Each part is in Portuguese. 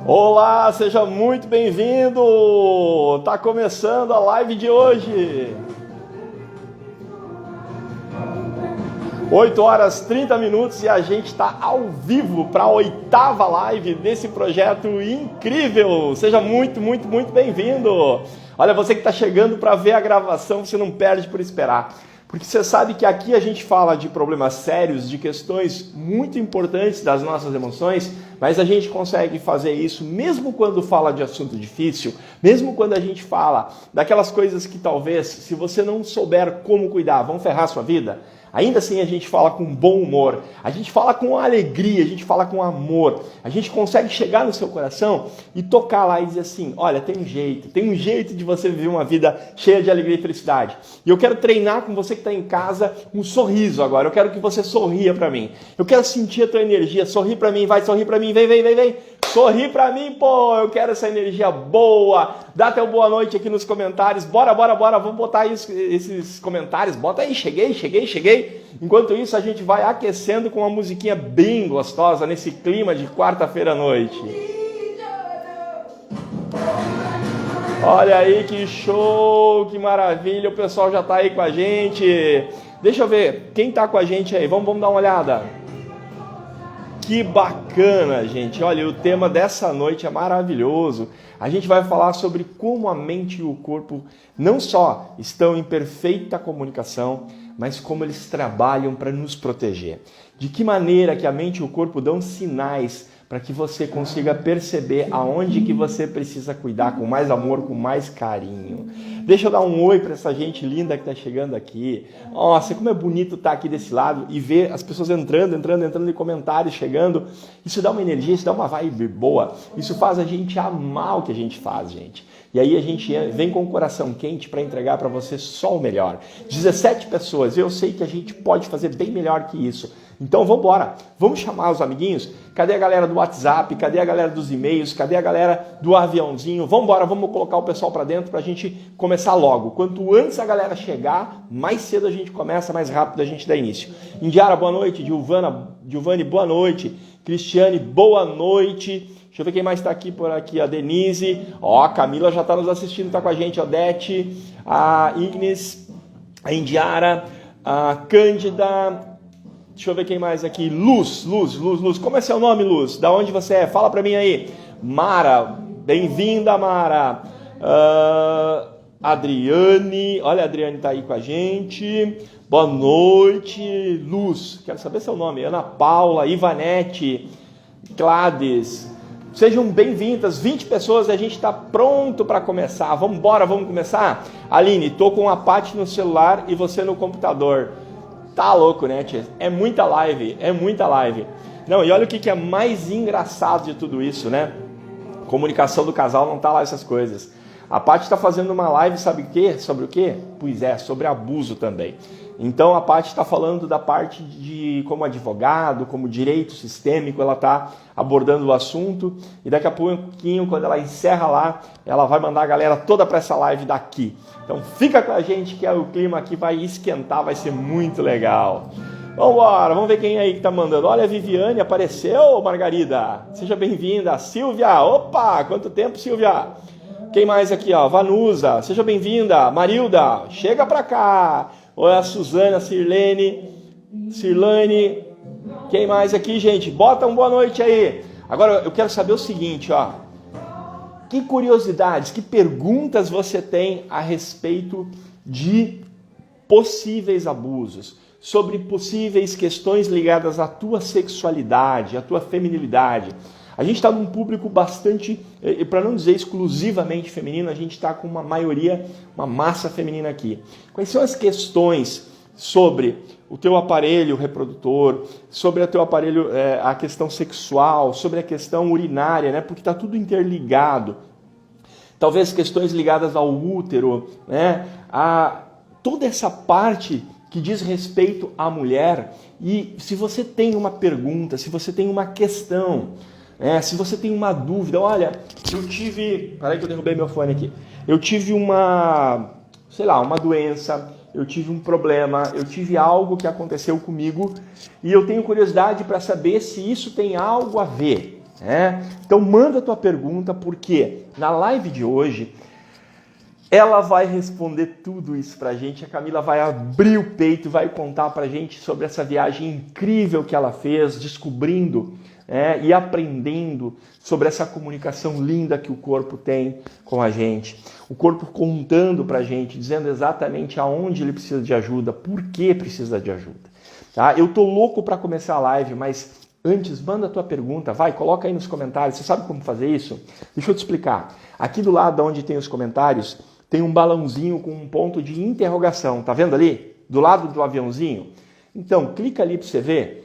Olá, seja muito bem-vindo! Tá começando a live de hoje. 8 horas 30 minutos e a gente está ao vivo para a 8ª live desse projeto incrível. Seja muito bem-vindo. Olha, você que está chegando para ver a gravação, você não perde por esperar. Porque você sabe que aqui a gente fala de problemas sérios, de questões muito importantes das nossas emoções, mas a gente consegue fazer isso mesmo quando fala de assunto difícil, mesmo quando a gente fala daquelas coisas que talvez, se você não souber como cuidar, vão ferrar a sua vida. Ainda assim a gente fala com bom humor, a gente fala com alegria, a gente fala com amor, a gente consegue chegar no seu coração e tocar lá e dizer assim, olha, tem um jeito de você viver uma vida cheia de alegria e felicidade. E eu quero treinar com você que está em casa um sorriso agora, eu quero que você sorria para mim. Eu quero sentir a tua energia, sorri para mim, vai, sorri para mim, vem. Sorri pra mim, pô, eu quero essa energia boa. Dá teu boa noite aqui nos comentários. Bora, vamos botar esses comentários. Bota aí, cheguei. Enquanto isso, a gente vai aquecendo com uma musiquinha bem gostosa nesse clima de quarta-feira à noite. Olha aí que show, que maravilha. O pessoal já tá aí com a gente. Deixa eu ver, quem tá com a gente aí? Vamos dar uma olhada. Que bacana, gente. Olha, o tema dessa noite é maravilhoso. A gente vai falar sobre como a mente e o corpo não só estão em perfeita comunicação, mas como eles trabalham para nos proteger. De que maneira que a mente e o corpo dão sinais para que você consiga perceber aonde que você precisa cuidar com mais amor, com mais carinho. Deixa eu dar um oi para essa gente linda que está chegando aqui. Nossa, como é bonito estar aqui desse lado e ver as pessoas entrando em comentários, chegando. Isso dá uma energia, isso dá uma vibe boa. Isso faz a gente amar o que a gente faz, gente. E aí a gente vem com o coração quente para entregar para você só o melhor. 17 pessoas, eu sei que a gente pode fazer bem melhor que isso. Então vamos embora, vamos chamar os amiguinhos. Cadê a galera do WhatsApp? Cadê a galera dos e-mails? Cadê a galera do aviãozinho? Vamos embora, vamos colocar o pessoal para dentro para a gente começar logo. Quanto antes a galera chegar, mais cedo a gente começa, mais rápido a gente dá início. Indiara, boa noite. Giovanni, boa noite. Cristiane, boa noite. Deixa eu ver quem mais está aqui por aqui. A Denise, a Camila já está nos assistindo, está com a gente. A Odete, a Ignis, a Indiara, a Cândida. Deixa eu ver quem mais aqui. Luz. Como é seu nome, Luz? Da onde você é? Fala pra mim aí. Mara. Bem-vinda, Mara. Adriane. Olha, a Adriane tá aí com a gente. Boa noite. Luz. Quero saber seu nome. Ana Paula. Ivanete. Gladys. Sejam bem-vindas. 20 pessoas e a gente está pronto para começar. Vamos embora, vamos começar? Aline, tô com a Paty no celular e você no computador. Tá louco, né, tia? É muita live. Não, e olha o que é mais engraçado de tudo isso, né? Comunicação do casal não tá lá essas coisas. A Paty está fazendo uma live, sabe o quê? Sobre o quê? Pois é, sobre abuso também. Então a Paty está falando da parte de como advogado, como direito sistêmico, ela está abordando o assunto e daqui a pouquinho, quando ela encerra lá, ela vai mandar a galera toda para essa live daqui. Então fica com a gente que o clima aqui vai esquentar, vai ser muito legal. Vambora, vamos ver quem aí que tá mandando. Olha, a Viviane apareceu, Margarida. Seja bem-vinda. Silvia, opa, quanto tempo, Silvia? Quem mais aqui, ó? Vanusa, seja bem-vinda. Marilda, chega pra cá. Olha a Suzana, Cirlane. Quem mais aqui, gente? Bota um boa noite aí. Agora, eu quero saber o seguinte, ó. Que curiosidades, que perguntas você tem a respeito de possíveis abusos? Sobre possíveis questões ligadas à tua sexualidade, à tua feminilidade. A gente está num público bastante, para não dizer exclusivamente feminino, a gente está com uma maioria, uma massa feminina aqui. Quais são as questões sobre o teu aparelho reprodutor, sobre o teu aparelho, a questão sexual, sobre a questão urinária, né? Porque está tudo interligado. Talvez questões ligadas ao útero, né? A toda essa parte que diz respeito à mulher. E se você tem uma pergunta, se você tem uma questão, se você tem uma dúvida, olha, eu tive... Peraí que eu derrubei meu fone aqui. Eu tive uma doença, eu tive um problema, eu tive algo que aconteceu comigo e eu tenho curiosidade para saber se isso tem algo a ver Então manda a tua pergunta, porque na live de hoje ela vai responder tudo isso pra gente. A Camila vai abrir o peito e vai contar pra gente sobre essa viagem incrível que ela fez, descobrindo e aprendendo sobre essa comunicação linda que o corpo tem com a gente. O corpo contando pra gente, dizendo exatamente aonde ele precisa de ajuda, por que precisa de ajuda. Tá? Eu tô louco para começar a live, mas antes, manda a tua pergunta, vai, coloca aí nos comentários. Você sabe como fazer isso? Deixa eu te explicar. Aqui do lado onde tem os comentários, tem um balãozinho com um ponto de interrogação. Tá vendo ali? Do lado do aviãozinho? Então, clica ali para você ver.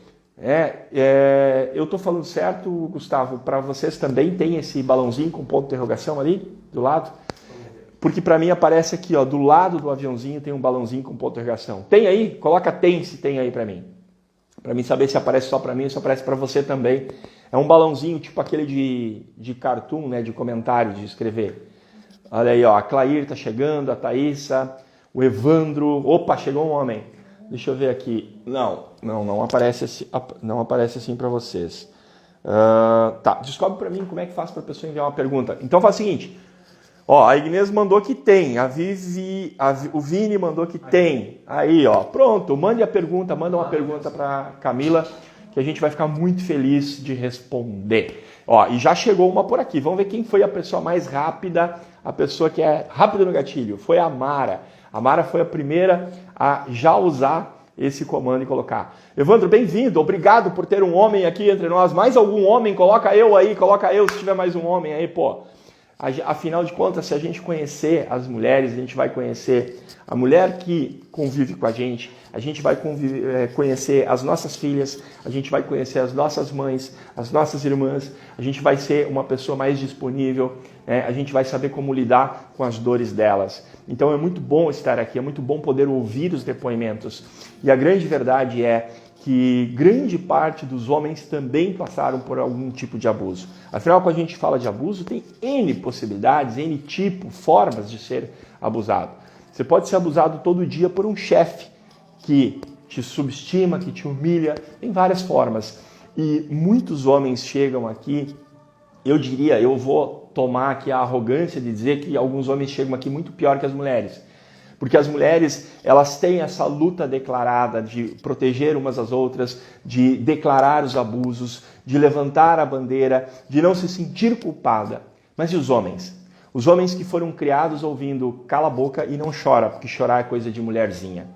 Eu tô falando certo, Gustavo? Para vocês também tem esse balãozinho com ponto de interrogação ali do lado? Porque para mim aparece aqui, ó, do lado do aviãozinho tem um balãozinho com ponto de interrogação. Tem aí? Coloca tem se tem aí para mim. Para mim saber se aparece só para mim ou se aparece para você também. É um balãozinho tipo aquele de cartoon, né, de comentário, de escrever. Olha aí, ó, a Clair tá chegando, a Thaísa, o Evandro. Opa, chegou um homem. Deixa eu ver aqui. Não aparece assim para vocês. Tá, descobre para mim como é que faz para a pessoa enviar uma pergunta. Então faz o seguinte. Ó, a Inês mandou que tem, o Vini mandou que tem. Aí, ó, pronto, manda uma pergunta para Camila, que a gente vai ficar muito feliz de responder. Ó, e já chegou uma por aqui. Vamos ver quem foi a pessoa mais rápida, a pessoa que é rápida no gatilho. Foi a Mara. A Mara foi a primeira a já usar esse comando e colocar. Evandro, bem-vindo. Obrigado por ter um homem aqui entre nós. Mais algum homem? Coloca eu aí, coloca eu se tiver mais um homem aí, pô. Afinal de contas, se a gente conhecer as mulheres, a gente vai conhecer a mulher que convive com a gente vai conhecer as nossas filhas, a gente vai conhecer as nossas mães, as nossas irmãs, a gente vai ser uma pessoa mais disponível, a gente vai saber como lidar com as dores delas. Então é muito bom estar aqui, é muito bom poder ouvir os depoimentos. E a grande verdade é que grande parte dos homens também passaram por algum tipo de abuso. Afinal, quando a gente fala de abuso, tem N possibilidades, N formas de ser abusado. Você pode ser abusado todo dia por um chefe que te subestima, que te humilha, tem várias formas. E muitos homens chegam aqui, eu vou tomar aqui a arrogância de dizer que alguns homens chegam aqui muito pior que as mulheres. Porque as mulheres, elas têm essa luta declarada de proteger umas às outras, de declarar os abusos, de levantar a bandeira, de não se sentir culpada. Mas e os homens? Os homens que foram criados ouvindo cala a boca e não chora, porque chorar é coisa de mulherzinha.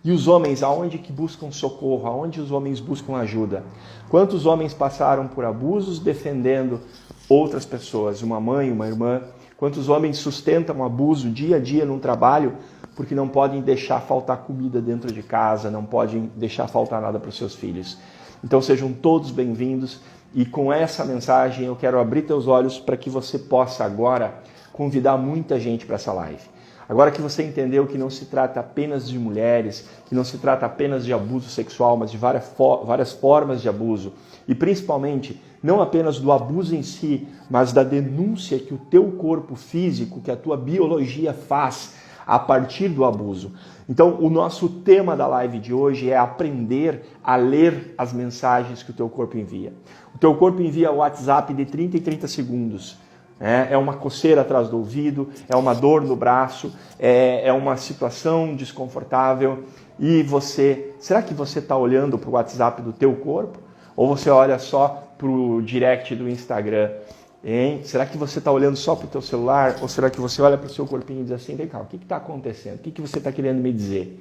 E os homens, aonde que buscam socorro? Aonde os homens buscam ajuda? Quantos homens passaram por abusos defendendo outras pessoas? Uma mãe, uma irmã? Quantos homens sustentam abuso dia a dia num trabalho porque não podem deixar faltar comida dentro de casa, não podem deixar faltar nada para os seus filhos? Então sejam todos bem-vindos e com essa mensagem eu quero abrir teus olhos para que você possa agora convidar muita gente para essa live. Agora que você entendeu que não se trata apenas de mulheres, que não se trata apenas de abuso sexual, mas de várias formas de abuso, e principalmente não apenas do abuso em si, mas da denúncia que o teu corpo físico, que a tua biologia faz a partir do abuso. Então, o nosso tema da live de hoje é aprender a ler as mensagens que o teu corpo envia. O teu corpo envia o WhatsApp de 30 em 30 segundos. É uma coceira atrás do ouvido, é uma dor no braço, é uma situação desconfortável. E será que você está olhando para o WhatsApp do teu corpo? Ou você olha só para o direct do Instagram? Hein? Será que você está olhando só para o teu celular? Ou será que você olha para o seu corpinho e diz assim, vem cá, o que está acontecendo? O que você está querendo me dizer?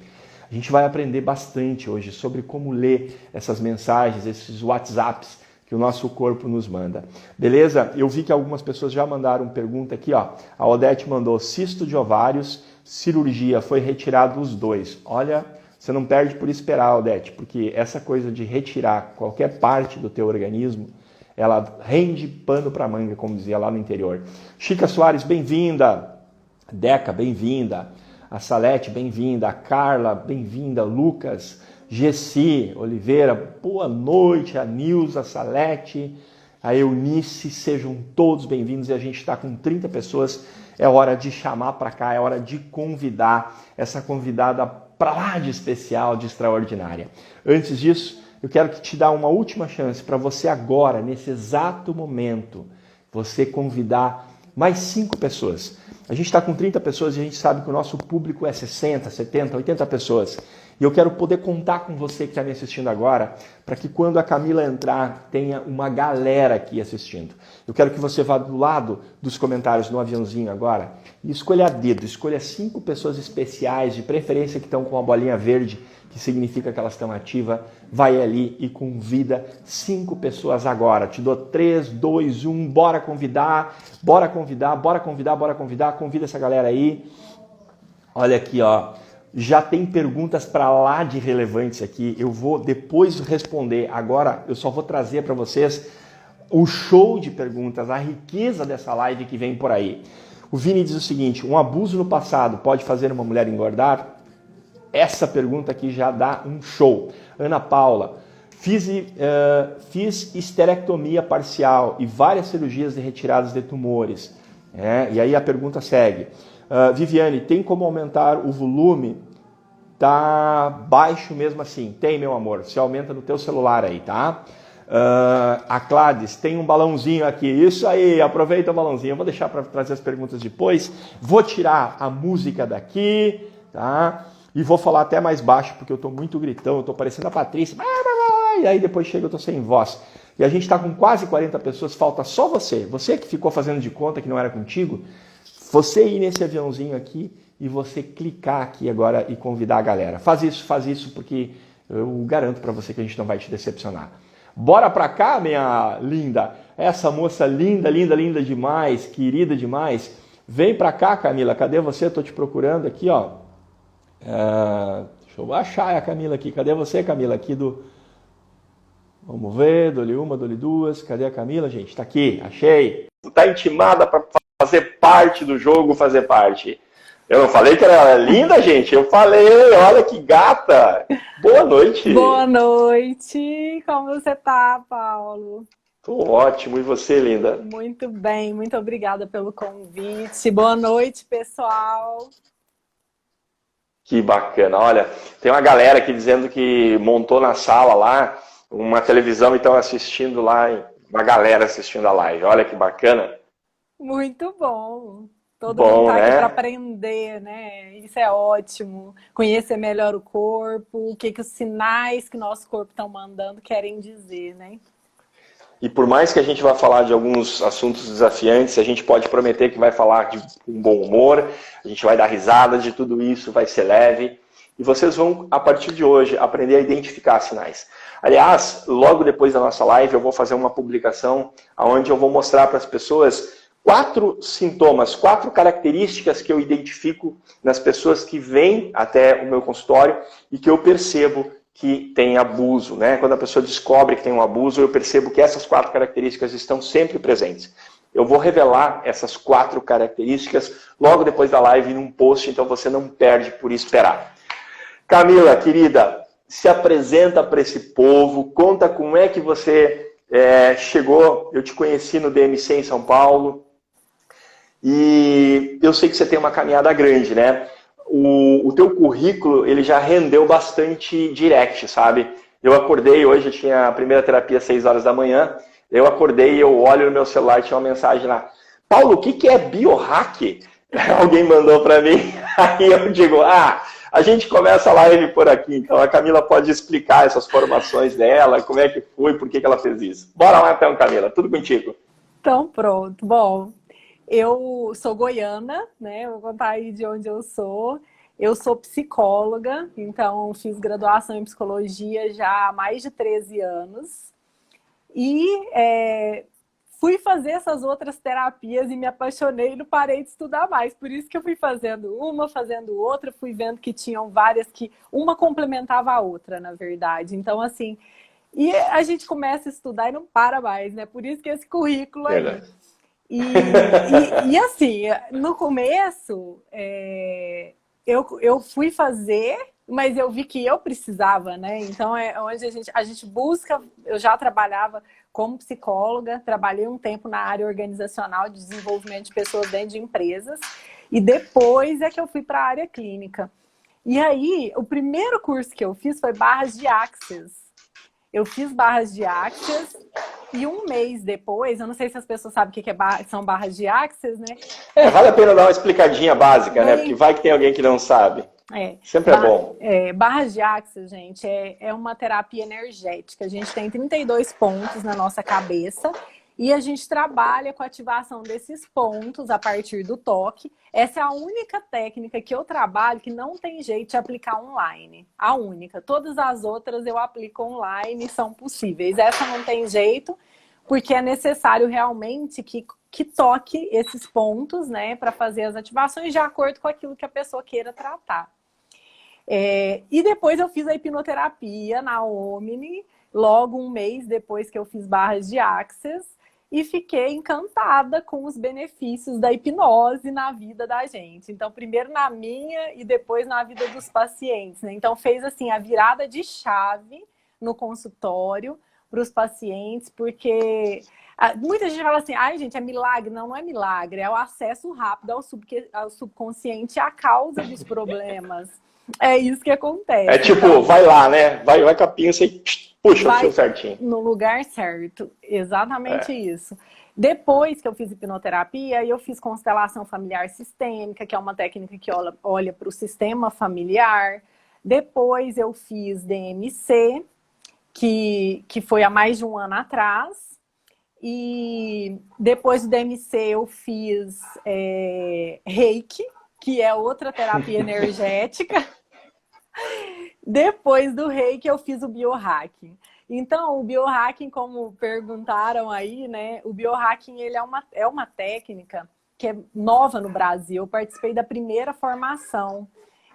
A gente vai aprender bastante hoje sobre como ler essas mensagens, esses WhatsApps que o nosso corpo nos manda. Beleza? Eu vi que algumas pessoas já mandaram pergunta aqui, ó. A Odete mandou cisto de ovários, cirurgia, foi retirado os dois. Olha, você não perde por esperar, Odete, porque essa coisa de retirar qualquer parte do teu organismo, ela rende pano para manga, como dizia lá no interior. Chica Soares, bem-vinda. Deca, bem-vinda. A Salete, bem-vinda. A Carla, bem-vinda. Lucas, Gessi Oliveira, boa noite. A Nilza, a Salete, a Eunice, sejam todos bem-vindos. E a gente está com 30 pessoas. É hora de chamar para cá, é hora de convidar essa convidada para lá de especial, de extraordinária. Antes disso, eu quero te dar uma última chance para você agora, nesse exato momento, você convidar mais 5 pessoas. A gente está com 30 pessoas e a gente sabe que o nosso público é 60, 70, 80 pessoas. E eu quero poder contar com você que está me assistindo agora, para que quando a Camila entrar, tenha uma galera aqui assistindo. Eu quero que você vá do lado dos comentários no aviãozinho agora e escolha a dedo, escolha 5 pessoas especiais, de preferência que estão com uma bolinha verde, que significa que elas estão ativas. Vai ali e convida 5 pessoas agora. Te dou 3, 2, 1, bora convidar, bora convidar, bora convidar, bora convidar. Convida essa galera aí. Olha aqui, ó. Já tem perguntas para lá de relevantes aqui. Eu vou depois responder. Agora eu só vou trazer para vocês o show de perguntas, a riqueza dessa live que vem por aí. O Vini diz o seguinte: um abuso no passado pode fazer uma mulher engordar? Essa pergunta aqui já dá um show. Ana Paula: fiz histerectomia parcial e várias cirurgias de retiradas de tumores. E aí a pergunta segue. Viviane, tem como aumentar o volume? Tá baixo mesmo assim. Tem, meu amor. Você aumenta no teu celular aí, tá? A Clades, tem um balãozinho aqui. Isso aí, aproveita o balãozinho. Eu vou deixar para trazer as perguntas depois. Vou tirar a música daqui, tá? E vou falar até mais baixo, porque eu tô muito gritão. Eu tô parecendo a Patrícia. E aí depois chega, eu tô sem voz. E a gente tá com quase 40 pessoas. Falta só você. Você que ficou fazendo de conta que não era contigo. Você ir nesse aviãozinho aqui e você clicar aqui agora e convidar a galera. Faz isso, porque eu garanto para você que a gente não vai te decepcionar. Bora pra cá, minha linda. Essa moça linda, linda, linda demais, querida demais. Vem pra cá, Camila. Cadê você? Tô te procurando aqui, ó. Deixa eu achar a Camila aqui. Cadê você, Camila? Aqui do... Vamos ver, dou-lhe uma, dou-lhe duas. Cadê a Camila, gente? Tá aqui, achei. Tá intimada para fazer parte do jogo, fazer parte. Eu não falei que ela era linda, gente? Eu falei, olha que gata. Boa noite. Boa noite. Como você tá, Paulo? Tô ótimo. E você, linda? Muito bem, muito obrigada pelo convite. Boa noite, pessoal. Que bacana. Olha, tem uma galera aqui dizendo que montou na sala lá uma televisão e estão assistindo lá, uma galera assistindo a live. Olha que bacana. Muito bom. Todo Bom, mundo tá aqui né? para aprender, né? Isso é ótimo. Conhecer melhor o corpo, o que os sinais que nosso corpo estão mandando querem dizer, né? E por mais que a gente vá falar de alguns assuntos desafiantes, a gente pode prometer que vai falar de um bom humor, a gente vai dar risada de tudo isso, vai ser leve. E vocês vão, a partir de hoje, aprender a identificar sinais. Aliás, logo depois da nossa live, eu vou fazer uma publicação onde eu vou mostrar para as pessoas 4 sintomas, 4 características que eu identifico nas pessoas que vêm até o meu consultório e que eu percebo que tem abuso, né? Quando a pessoa descobre que tem um abuso, eu percebo que essas 4 características estão sempre presentes. Eu vou revelar essas 4 características logo depois da live num post, então você não perde por esperar. Camila, querida, se apresenta para esse povo, conta como é que você chegou. Eu te conheci no DMC em São Paulo e eu sei que você tem uma caminhada grande, né? O teu currículo, ele já rendeu bastante direct, sabe? Eu acordei hoje, eu tinha a primeira terapia às 6 horas da manhã, eu acordei e eu olho no meu celular e tinha uma mensagem lá. Paulo, o que é biohack? Alguém mandou para mim, aí eu digo, a gente começa a live por aqui, então a Camila pode explicar essas formações dela, como é que foi, por que ela fez isso. Bora lá então, Camila, tudo contigo. Então, pronto. Bom, eu sou goiana, né? Vou contar aí de onde eu sou. Eu sou psicóloga, então fiz graduação em psicologia já há mais de 13 anos. E fui fazer essas outras terapias e me apaixonei e não parei de estudar mais. Por isso que eu fui fazendo uma, fazendo outra, fui vendo que tinham várias que uma complementava a outra, na verdade. Então, assim, e a gente começa a estudar e não para mais, né? Por isso que esse currículo aí. E assim, no começo, eu fui fazer, mas eu vi que eu precisava, né? Então, é onde a gente busca. Eu já trabalhava como psicóloga, trabalhei um tempo na área organizacional de desenvolvimento de pessoas dentro de empresas, e depois é que eu fui para a área clínica. E aí, o primeiro curso que eu fiz foi Barras de Axis. eu fiz barras de Access e um mês depois, eu não sei se as pessoas sabem o que são barras de Access, né? Vale a pena dar uma explicadinha básica, né? Porque vai que tem alguém que não sabe. Sempre é bom. Barras de Access, gente, é uma terapia energética. A gente tem 32 pontos na nossa cabeça e a gente trabalha com a ativação desses pontos a partir do toque. Essa é a única técnica que eu trabalho que não tem jeito de aplicar online. A única. Todas as outras eu aplico online e são possíveis. Essa não tem jeito, porque é necessário realmente que toque esses pontos, né, para fazer as ativações de acordo com aquilo que a pessoa queira tratar. E depois eu fiz a hipnoterapia na Omni, logo um mês depois que eu fiz barras de Access, e fiquei encantada com os benefícios da hipnose na vida da gente. Então, primeiro na minha e depois na vida dos pacientes, né? Então, fez assim a virada de chave no consultório para os pacientes, porque muita gente fala assim, ai gente, é milagre. Não, não é milagre, é o acesso rápido ao subconsciente, a causa dos problemas. É isso que acontece. É tipo, então, vai lá, né? Vai com a pinça e puxa o fio certinho. No lugar certo. Exatamente isso. Depois que eu fiz hipnoterapia, eu fiz constelação familiar sistêmica, que é uma técnica que olha para o sistema familiar. Depois eu fiz DMC, que foi há mais de um ano atrás. E depois do DMC eu fiz Reiki, que é outra terapia energética. Depois do Reiki eu fiz o biohacking. Então, o biohacking, como perguntaram aí, né? O biohacking ele é uma técnica que é nova no Brasil. Eu participei da primeira formação.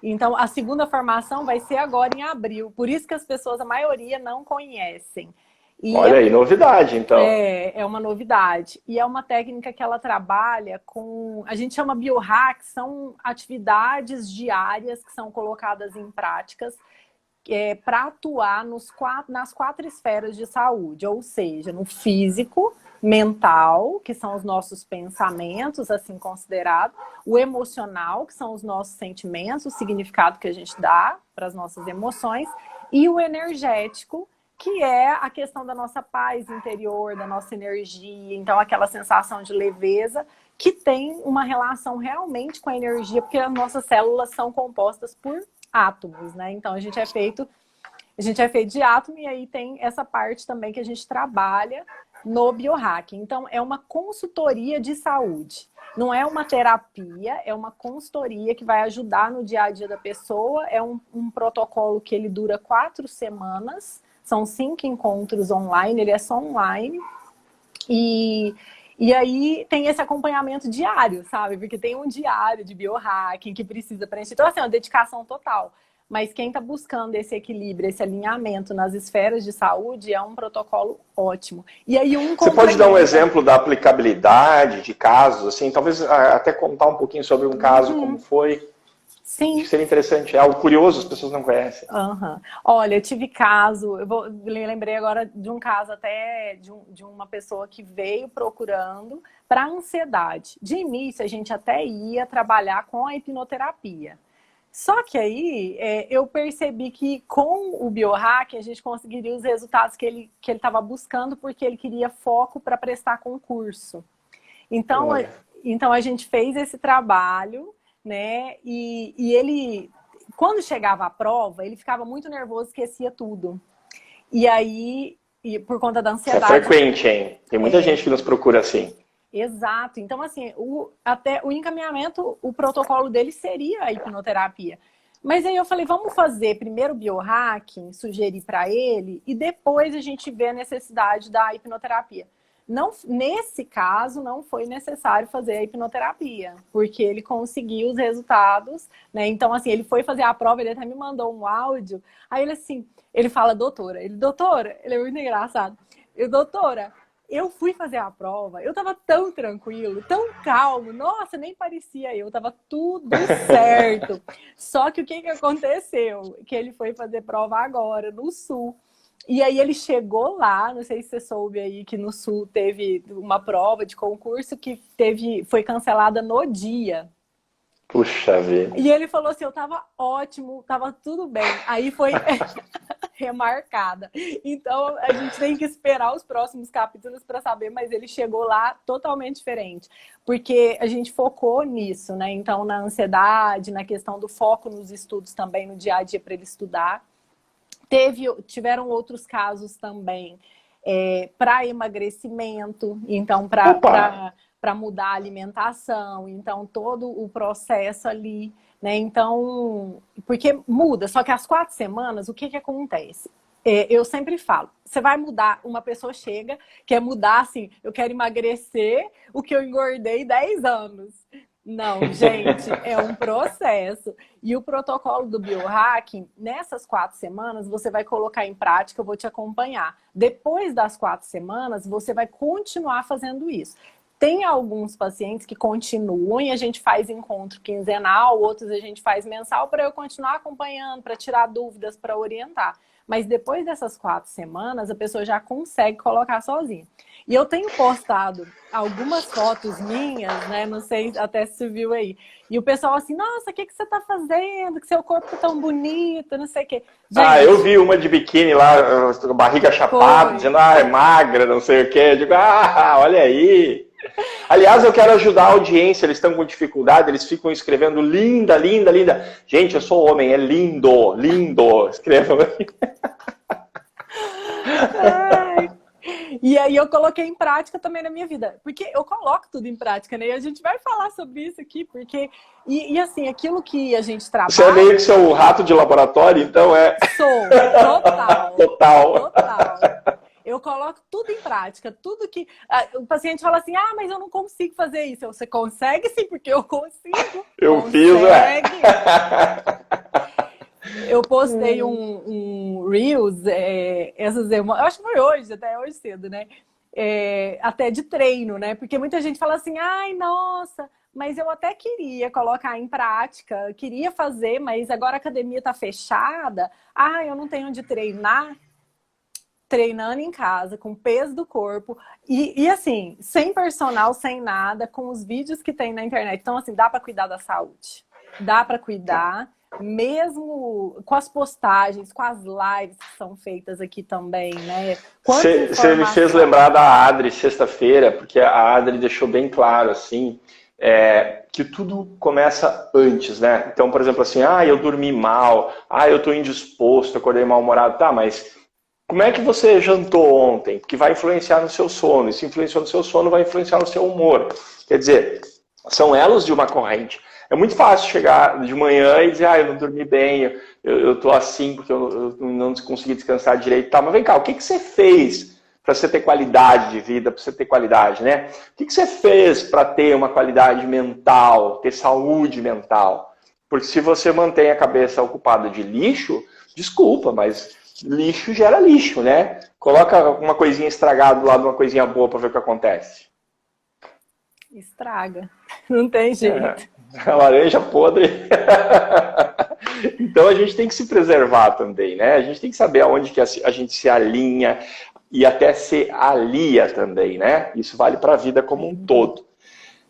Então, a segunda formação vai ser agora em abril. Por isso que as pessoas, a maioria, não conhecem. E olha aí, novidade, então. É uma novidade. E é uma técnica que ela trabalha com... A gente chama biohack, são atividades diárias que são colocadas em práticas para atuar nas 4 esferas de saúde. Ou seja, no físico, mental, que são os nossos pensamentos, assim considerado. O emocional, que são os nossos sentimentos, o significado que a gente dá para as nossas emoções. E o energético, que é a questão da nossa paz interior, da nossa energia, então aquela sensação de leveza, que tem uma relação realmente com a energia, porque as nossas células são compostas por átomos, né? Então a gente é feito de átomo e aí tem essa parte também que a gente trabalha no biohacking. Então é uma consultoria de saúde. Não é uma terapia, é uma consultoria que vai ajudar no dia a dia da pessoa. É um protocolo que ele dura 4 semanas. São 5 encontros online, ele é só online. E aí tem esse acompanhamento diário, sabe? Porque tem um diário de biohacking que precisa preencher. Então, assim, é uma dedicação total. Mas quem está buscando esse equilíbrio, esse alinhamento nas esferas de saúde, é um protocolo ótimo. E aí Você pode dar um exemplo da aplicabilidade de casos, assim, talvez até contar um pouquinho sobre um caso, como foi? Sim. Acho que seria interessante, é algo curioso, as pessoas não conhecem. Olha, eu tive caso, lembrei agora de um caso até de uma pessoa que veio procurando para ansiedade. De início, a gente até ia trabalhar com a hipnoterapia. Só que aí eu percebi que com o biohacking a gente conseguiria os resultados que ele estava buscando, porque ele queria foco para prestar concurso. Então a gente fez esse trabalho, né? E ele, quando chegava a prova, ele ficava muito nervoso, esquecia tudo. E aí, por conta da ansiedade... É frequente, hein? Tem muita gente que nos procura assim. Exato. Então, assim, até o encaminhamento, o protocolo dele seria a hipnoterapia. Mas aí eu falei, vamos fazer primeiro o biohacking, sugerir para ele, e depois a gente vê a necessidade da hipnoterapia. Não, nesse caso, não foi necessário fazer a hipnoterapia, porque ele conseguiu os resultados, né? Então, assim, ele foi fazer a prova, ele até me mandou um áudio, aí ele fala, doutora, ele é muito engraçado, doutora, eu fui fazer a prova, eu tava tão tranquilo, tão calmo, nossa, nem parecia eu, tava tudo certo. Só que o que aconteceu? Que ele foi fazer prova agora, no Sul. E aí ele chegou lá, não sei se você soube aí que no Sul teve uma prova de concurso que foi cancelada no dia. Puxa vida. E ele falou assim, eu tava ótimo, tava tudo bem. Aí foi... remarcada. Então, a gente tem que esperar os próximos capítulos para saber, mas ele chegou lá totalmente diferente. Porque a gente focou nisso, né? Então, na ansiedade, na questão do foco nos estudos também, no dia a dia para ele estudar. Tiveram outros casos também para emagrecimento, então para mudar a alimentação, então todo o processo ali, né? Então, porque muda, só que às 4 semanas, o que acontece? Eu sempre falo, você vai mudar, uma pessoa chega, quer mudar assim, eu quero emagrecer o que eu engordei 10 anos. Não, gente, é um processo. E o protocolo do biohacking, nessas 4 semanas, você vai colocar em prática, eu vou te acompanhar. Depois das 4 semanas, você vai continuar fazendo isso. Tem alguns pacientes que continuam e a gente faz encontro quinzenal, outros a gente faz mensal para eu continuar acompanhando, para tirar dúvidas, para orientar. Mas depois dessas 4 semanas, a pessoa já consegue colocar sozinha. E eu tenho postado algumas fotos minhas, né? Não sei até se você viu aí. E o pessoal assim, nossa, o que você tá fazendo? Que seu corpo tá tão bonito, não sei o quê. Gente, eu vi uma de biquíni lá, barriga chapada, dizendo, é magra, não sei o quê. Eu digo, olha aí. Aliás, eu quero ajudar a audiência, eles estão com dificuldade, eles ficam escrevendo linda, linda, linda. Gente, eu sou homem, é lindo, lindo. Escrevam aí. E aí eu coloquei em prática também na minha vida. Porque eu coloco tudo em prática, né? E a gente vai falar sobre isso aqui, porque... E assim, aquilo que a gente trabalha... Você é meio que seu rato de laboratório, então é... Sou, total. Total. Eu coloco tudo em prática, tudo que... O paciente fala assim, mas eu não consigo fazer isso. Você consegue sim, porque eu consigo. Eu consegue. Eu postei um Reels, eu acho que foi hoje, até hoje cedo, né? Até de treino, né? Porque muita gente fala assim, nossa, mas eu até queria colocar em prática, queria fazer, mas agora a academia tá fechada, eu não tenho onde treinar. Treinando em casa, com o peso do corpo, e assim, sem personal, sem nada, com os vídeos que tem na internet. Então, assim, dá para cuidar da saúde. Dá para cuidar, mesmo com as postagens, com as lives que são feitas aqui também, né? Você me fez lembrar da Adri sexta-feira, porque a Adri deixou bem claro, assim, que tudo começa antes, né? Então, por exemplo, assim, eu dormi mal, eu tô indisposto, acordei mal-humorado, tá, mas... Como é que você jantou ontem? Porque vai influenciar no seu sono. E se influenciou no seu sono, vai influenciar no seu humor. Quer dizer, são elos de uma corrente. É muito fácil chegar de manhã e dizer, eu não dormi bem, eu tô assim porque eu não consegui descansar direito. Tá, mas vem cá, o que você fez para você ter qualidade de vida, para você ter qualidade, né? O que você fez para ter uma qualidade mental, ter saúde mental? Porque se você mantém a cabeça ocupada de lixo, desculpa, mas... lixo gera lixo, né? Coloca uma coisinha estragada do lado de uma coisinha boa para ver o que acontece. Estraga. Não tem jeito. A laranja podre. Então a gente tem que se preservar também, né? A gente tem que saber aonde que a gente se alinha e até se alia também, né? Isso vale para a vida como um todo.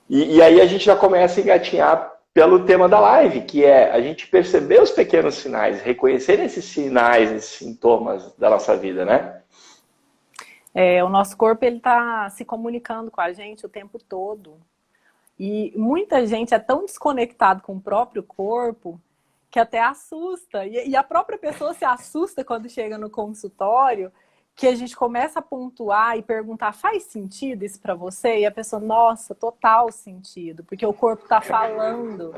E aí a gente já começa a engatinhar pelo tema da live, que é a gente perceber os pequenos sinais, reconhecer esses sinais, esses sintomas da nossa vida, né? O nosso corpo, ele tá se comunicando com a gente o tempo todo. E muita gente é tão desconectado com o próprio corpo que até assusta. E a própria pessoa se assusta quando chega no consultório, que a gente começa a pontuar e perguntar, faz sentido isso para você? E a pessoa, nossa, total sentido, porque o corpo tá falando.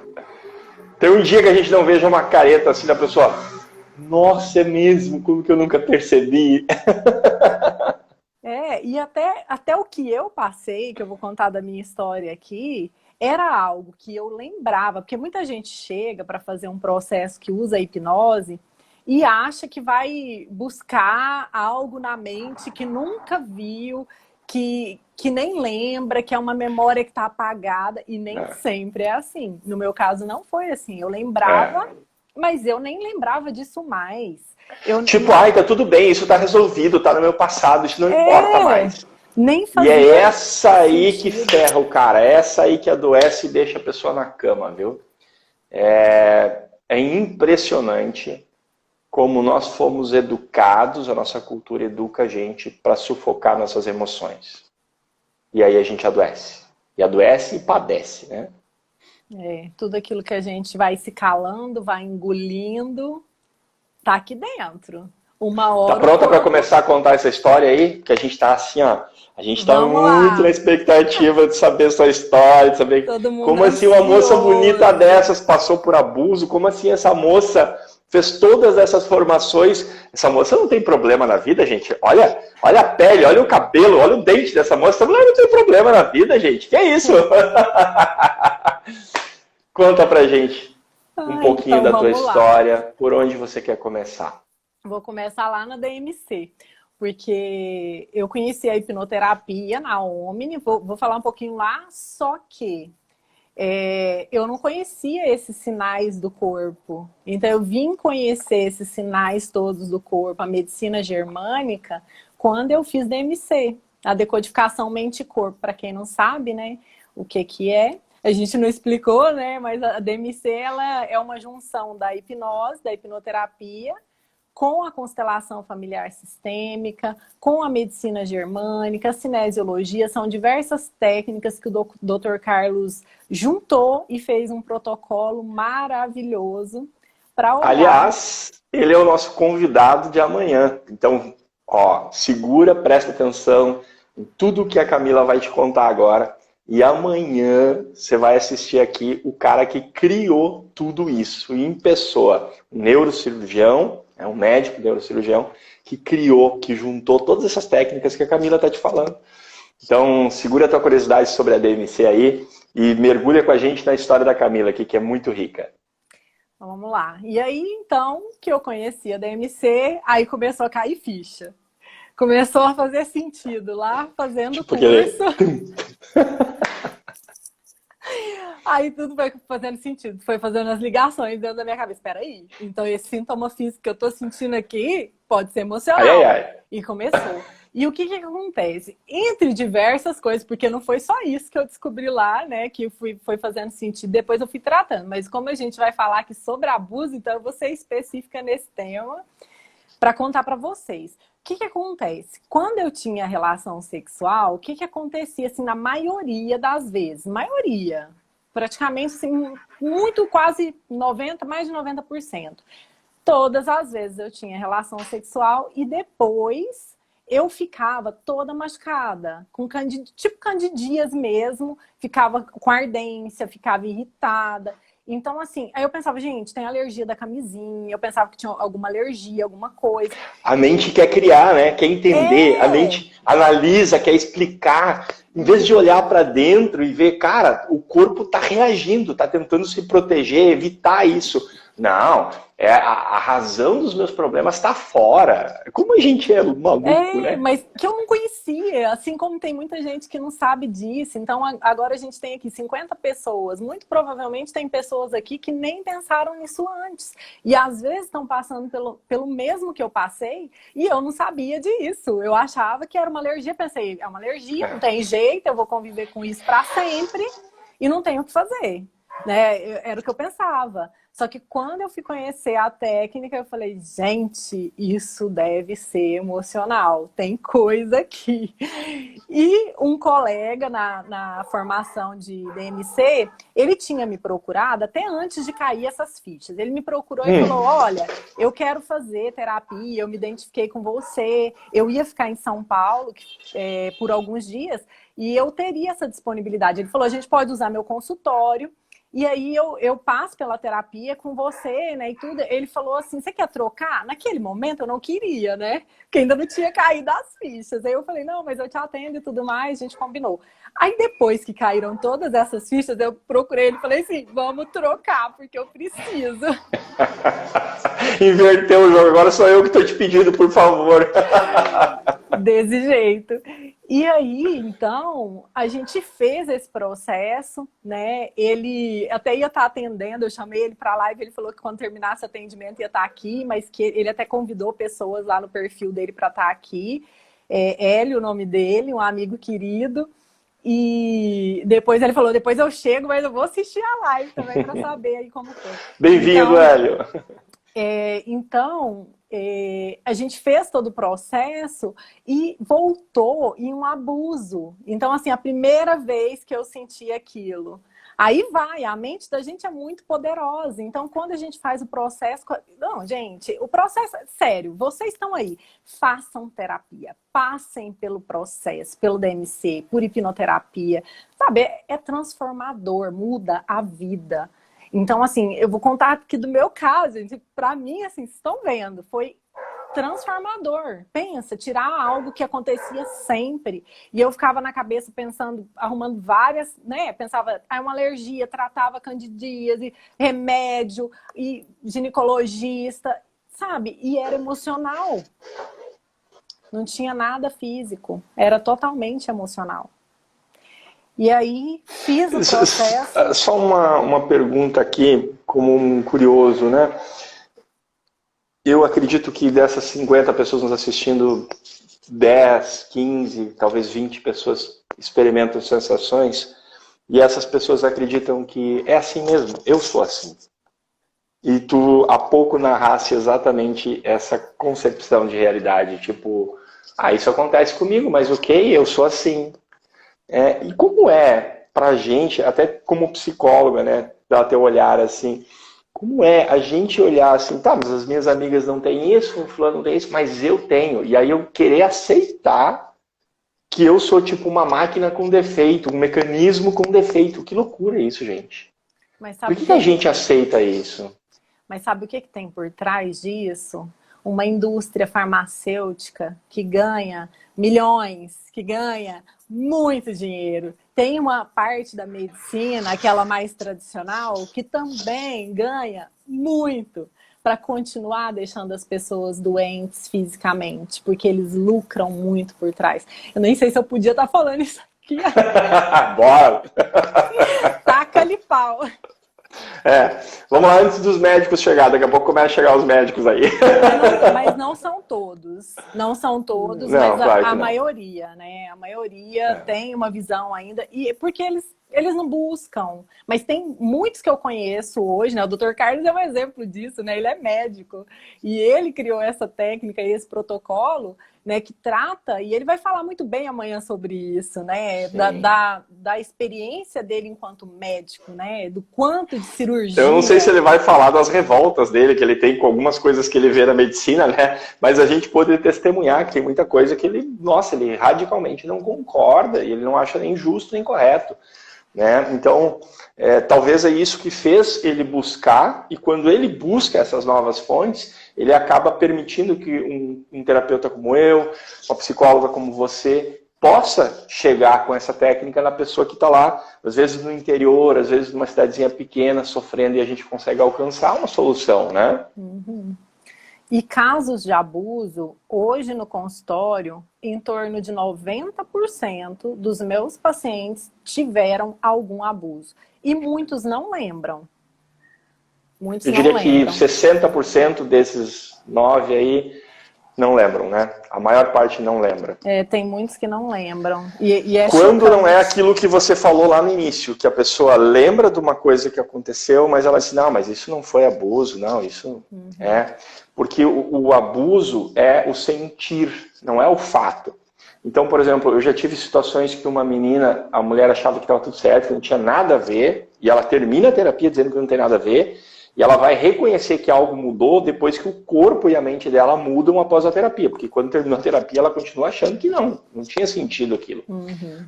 Tem um dia que a gente não veja uma careta assim da pessoa, nossa, é mesmo, como que eu nunca percebi? E até o que eu passei, que eu vou contar da minha história aqui, era algo que eu lembrava, porque muita gente chega para fazer um processo que usa a hipnose e acha que vai buscar algo na mente que nunca viu, que nem lembra, que é uma memória que está apagada, e nem sempre é assim. No meu caso não foi assim, eu lembrava, mas eu nem lembrava disso mais. Tá tudo bem, isso tá resolvido, tá no meu passado, isso não importa mais. Nem E fazia é essa aí que sentido. ferra o cara, é essa aí que adoece e deixa a pessoa na cama, viu? É impressionante como nós fomos educados, a nossa cultura educa a gente para sufocar nossas emoções. E aí a gente adoece. E adoece e padece, né? Tudo aquilo que a gente vai se calando, vai engolindo, tá aqui dentro. Uma hora. Tá pronta para começar a contar essa história aí? Que a gente tá assim, ó. A gente tá muito na expectativa de saber a sua história, de saber como assim uma moça bonita dessas passou por abuso, como assim essa moça fez todas essas formações. Essa moça não tem problema na vida, gente. Olha a pele, olha o cabelo, olha o dente dessa moça. Essa mulher não tem problema na vida, gente. Que é isso? Conta pra gente um pouquinho então, da tua história, por onde você quer começar. Vou começar lá na DMC, porque eu conheci a hipnoterapia na Omni, vou falar um pouquinho lá, só que eu não conhecia esses sinais do corpo. Então eu vim conhecer esses sinais todos do corpo, a medicina germânica, quando eu fiz DMC, a decodificação mente-corpo. Para quem não sabe, né, o que é. A gente não explicou, né, mas a DMC ela é uma junção da hipnose, da hipnoterapia, com a constelação familiar sistêmica, com a medicina germânica, a cinesiologia, são diversas técnicas que o Dr. Carlos juntou e fez um protocolo maravilhoso para olhar. Aliás, ele é o nosso convidado de amanhã. Então, segura, presta atenção em tudo que a Camila vai te contar agora. E amanhã você vai assistir aqui o cara que criou tudo isso em pessoa, um neurocirurgião, um médico neurocirurgião, que criou, que juntou todas essas técnicas que a Camila está te falando. Então, segura a tua curiosidade sobre a DMC aí e mergulha com a gente na história da Camila aqui, que é muito rica. Então, vamos lá. E aí, então, que eu conheci a DMC, aí começou a cair ficha. Começou a fazer sentido lá, fazendo curso. Aí tudo foi fazendo sentido, foi fazendo as ligações dentro da minha cabeça. Espera aí, então esse sintoma físico que eu tô sentindo aqui pode ser emocional. E começou. E o que acontece? Entre diversas coisas, porque não foi só isso que eu descobri lá, né, que foi fazendo sentido, depois eu fui tratando. Mas como a gente vai falar aqui sobre abuso, então eu vou ser específica nesse tema para contar para vocês. O que acontece? Quando eu tinha relação sexual, o que acontecia, assim, na maioria das vezes? Maioria. Praticamente, assim, muito, quase 90%, mais de 90%. Todas as vezes eu tinha relação sexual e depois eu ficava toda machucada, com tipo candidíase mesmo, ficava com ardência, ficava irritada. Então, assim, aí eu pensava, gente, tem alergia da camisinha, eu pensava que tinha alguma alergia, alguma coisa. A mente quer criar, né? Quer entender, a mente analisa, quer explicar. Em vez de olhar para dentro e ver, cara, o corpo tá reagindo, tá tentando se proteger, evitar isso. Não, a razão dos meus problemas está fora. Como a gente é maluco, né? Mas que eu não conhecia, assim como tem muita gente que não sabe disso. Então agora a gente tem aqui 50 pessoas. Muito provavelmente tem pessoas aqui que nem pensaram nisso antes. E às vezes estão passando pelo mesmo que eu passei e eu não sabia disso. Eu achava que era uma alergia, pensei, é uma alergia, não tem jeito, eu vou conviver com isso para sempre e não tenho o que fazer. Né? Era o que eu pensava. Só que quando eu fui conhecer a técnica, eu falei, gente, isso deve ser emocional, tem coisa aqui. E um colega na formação de DMC, ele tinha me procurado até antes de cair essas fichas. Ele me procurou e falou, olha, eu quero fazer terapia, eu me identifiquei com você, eu ia ficar em São Paulo por alguns dias e eu teria essa disponibilidade. Ele falou, a gente pode usar meu consultório. E aí eu passo pela terapia com você, né, e tudo. Ele falou assim, você quer trocar? Naquele momento eu não queria, né? Porque ainda não tinha caído as fichas. Aí eu falei, não, mas eu te atendo e tudo mais, a gente combinou. Aí depois que caíram todas essas fichas, eu procurei ele e falei assim, vamos trocar, porque eu preciso. Inverteu o jogo, agora sou eu que estou te pedindo, por favor. Desse jeito. E aí, então, a gente fez esse processo, né? Ele até ia estar atendendo, eu chamei ele para a live, ele falou que quando terminasse o atendimento ia estar aqui, mas que ele até convidou pessoas lá no perfil dele para estar aqui. Hélio, o nome dele, um amigo querido. E depois ele falou, depois eu chego, mas eu vou assistir a live também para saber aí como foi. Bem-vindo, então, Hélio. Então, a gente fez todo o processo e voltou em um abuso. Então, assim, a primeira vez que eu senti aquilo. Aí vai, a mente da gente é muito poderosa. Então, quando a gente faz o processo... Não, gente, o processo... Sério, vocês estão aí. Façam terapia. Passem pelo processo, pelo DMC, por hipnoterapia. Sabe, é transformador, muda a vida. Então, assim, eu vou contar aqui do meu caso, gente. Pra mim, assim, vocês estão vendo, foi transformador. Pensa, tirar algo que acontecia sempre. E eu ficava na cabeça pensando, arrumando várias, né? Pensava, uma alergia, tratava candidíase, remédio, e ginecologista, sabe? E era emocional. Não tinha nada físico. Era totalmente emocional. E aí, fiz o processo... Só uma pergunta aqui, como um curioso, né? Eu acredito que dessas 50 pessoas nos assistindo, 10, 15, talvez 20 pessoas experimentam sensações, e essas pessoas acreditam que é assim mesmo, eu sou assim. E tu há pouco narraste exatamente essa concepção de realidade, tipo, isso acontece comigo, mas ok, eu sou assim. E como é pra gente, até como psicóloga, né, dar teu olhar assim, como é a gente olhar assim, tá, mas as minhas amigas não têm isso, o fulano não tem isso, mas eu tenho. E aí eu querer aceitar que eu sou tipo uma máquina com defeito, um mecanismo com defeito. Que loucura isso, gente. Mas Por sabe que a gente aceita isso? Mas sabe o que tem por trás disso? Uma indústria farmacêutica que ganha milhões, que ganha muito dinheiro. Tem uma parte da medicina, aquela mais tradicional, que também ganha muito para continuar deixando as pessoas doentes fisicamente, porque eles lucram muito por trás. Eu nem sei se eu podia estar falando isso aqui. Bora! Taca-lhe pau. Vamos lá antes dos médicos chegarem. Daqui a pouco começa a chegar os médicos aí. Mas não são todos. Não são todos, não, mas claro a não. maioria, né? A maioria tem uma visão ainda. E porque eles não buscam. Mas tem muitos que eu conheço hoje, né? O Dr. Carlos é um exemplo disso, né? Ele é médico. E ele criou essa técnica e esse protocolo, né, que trata, e ele vai falar muito bem amanhã sobre isso, né, da experiência dele enquanto médico, né, do quanto de cirurgia... Eu não sei se ele vai falar das revoltas dele, que ele tem com algumas coisas que ele vê na medicina, né, mas a gente pode testemunhar que tem muita coisa que ele, nossa, ele radicalmente não concorda, e ele não acha nem justo nem correto, né, então... talvez é isso que fez ele buscar, e quando ele busca essas novas fontes, ele acaba permitindo que um terapeuta como eu, uma psicóloga como você, possa chegar com essa técnica na pessoa que está lá, às vezes no interior, às vezes numa cidadezinha pequena, sofrendo, e a gente consegue alcançar uma solução, né? Uhum. E casos de abuso, hoje no consultório, em torno de 90% dos meus pacientes tiveram algum abuso. E muitos não lembram. Muitos Eu diria não que lembram. 60% desses 9 aí não lembram, né? A maior parte não lembra. Tem muitos que não lembram. E é quando chocante. Não é aquilo que você falou lá no início, que a pessoa lembra de uma coisa que aconteceu, mas ela diz, não, mas isso não foi abuso, não, isso é... Porque o abuso é o sentir, não é o fato. Então, por exemplo, eu já tive situações que uma menina, a mulher achava que estava tudo certo, que não tinha nada a ver, e ela termina a terapia dizendo que não tem nada a ver, e ela vai reconhecer que algo mudou depois que o corpo e a mente dela mudam após a terapia. Porque quando terminou a terapia, ela continua achando que não tinha sentido aquilo.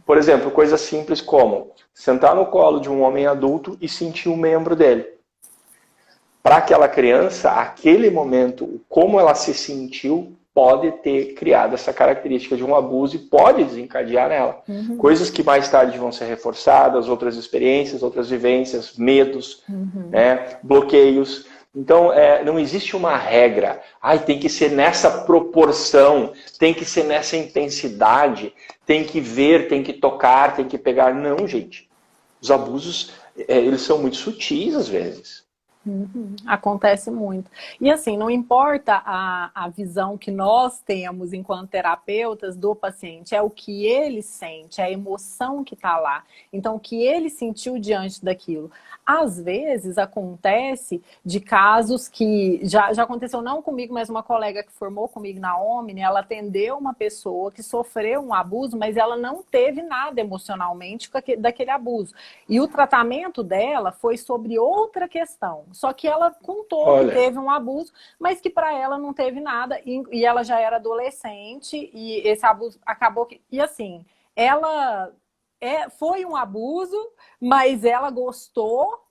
Por exemplo, coisas simples como sentar no colo de um homem adulto e sentir o membro dele. Para aquela criança, aquele momento, como ela se sentiu, pode ter criado essa característica de um abuso e pode desencadear nela. Coisas que mais tarde vão ser reforçadas, outras experiências, outras vivências, medos, né, bloqueios. Então, não existe uma regra. Tem que ser nessa proporção, tem que ser nessa intensidade, tem que ver, tem que tocar, tem que pegar. Não, gente. Os abusos, eles são muito sutis às vezes. Acontece muito. E assim, não importa a visão que nós temos enquanto terapeutas do paciente, é o que ele sente, é a emoção que está lá. Então, o que ele sentiu diante daquilo. Às vezes acontece de casos que já aconteceu não comigo, mas uma colega que formou comigo na Omni, ela atendeu uma pessoa que sofreu um abuso, mas ela não teve nada emocionalmente daquele abuso. E o tratamento dela foi sobre outra questão. Só que ela contou que teve um abuso, mas que para ela não teve nada. E ela já era adolescente e esse abuso acabou que... E assim, ela... foi um abuso, mas ela gostou,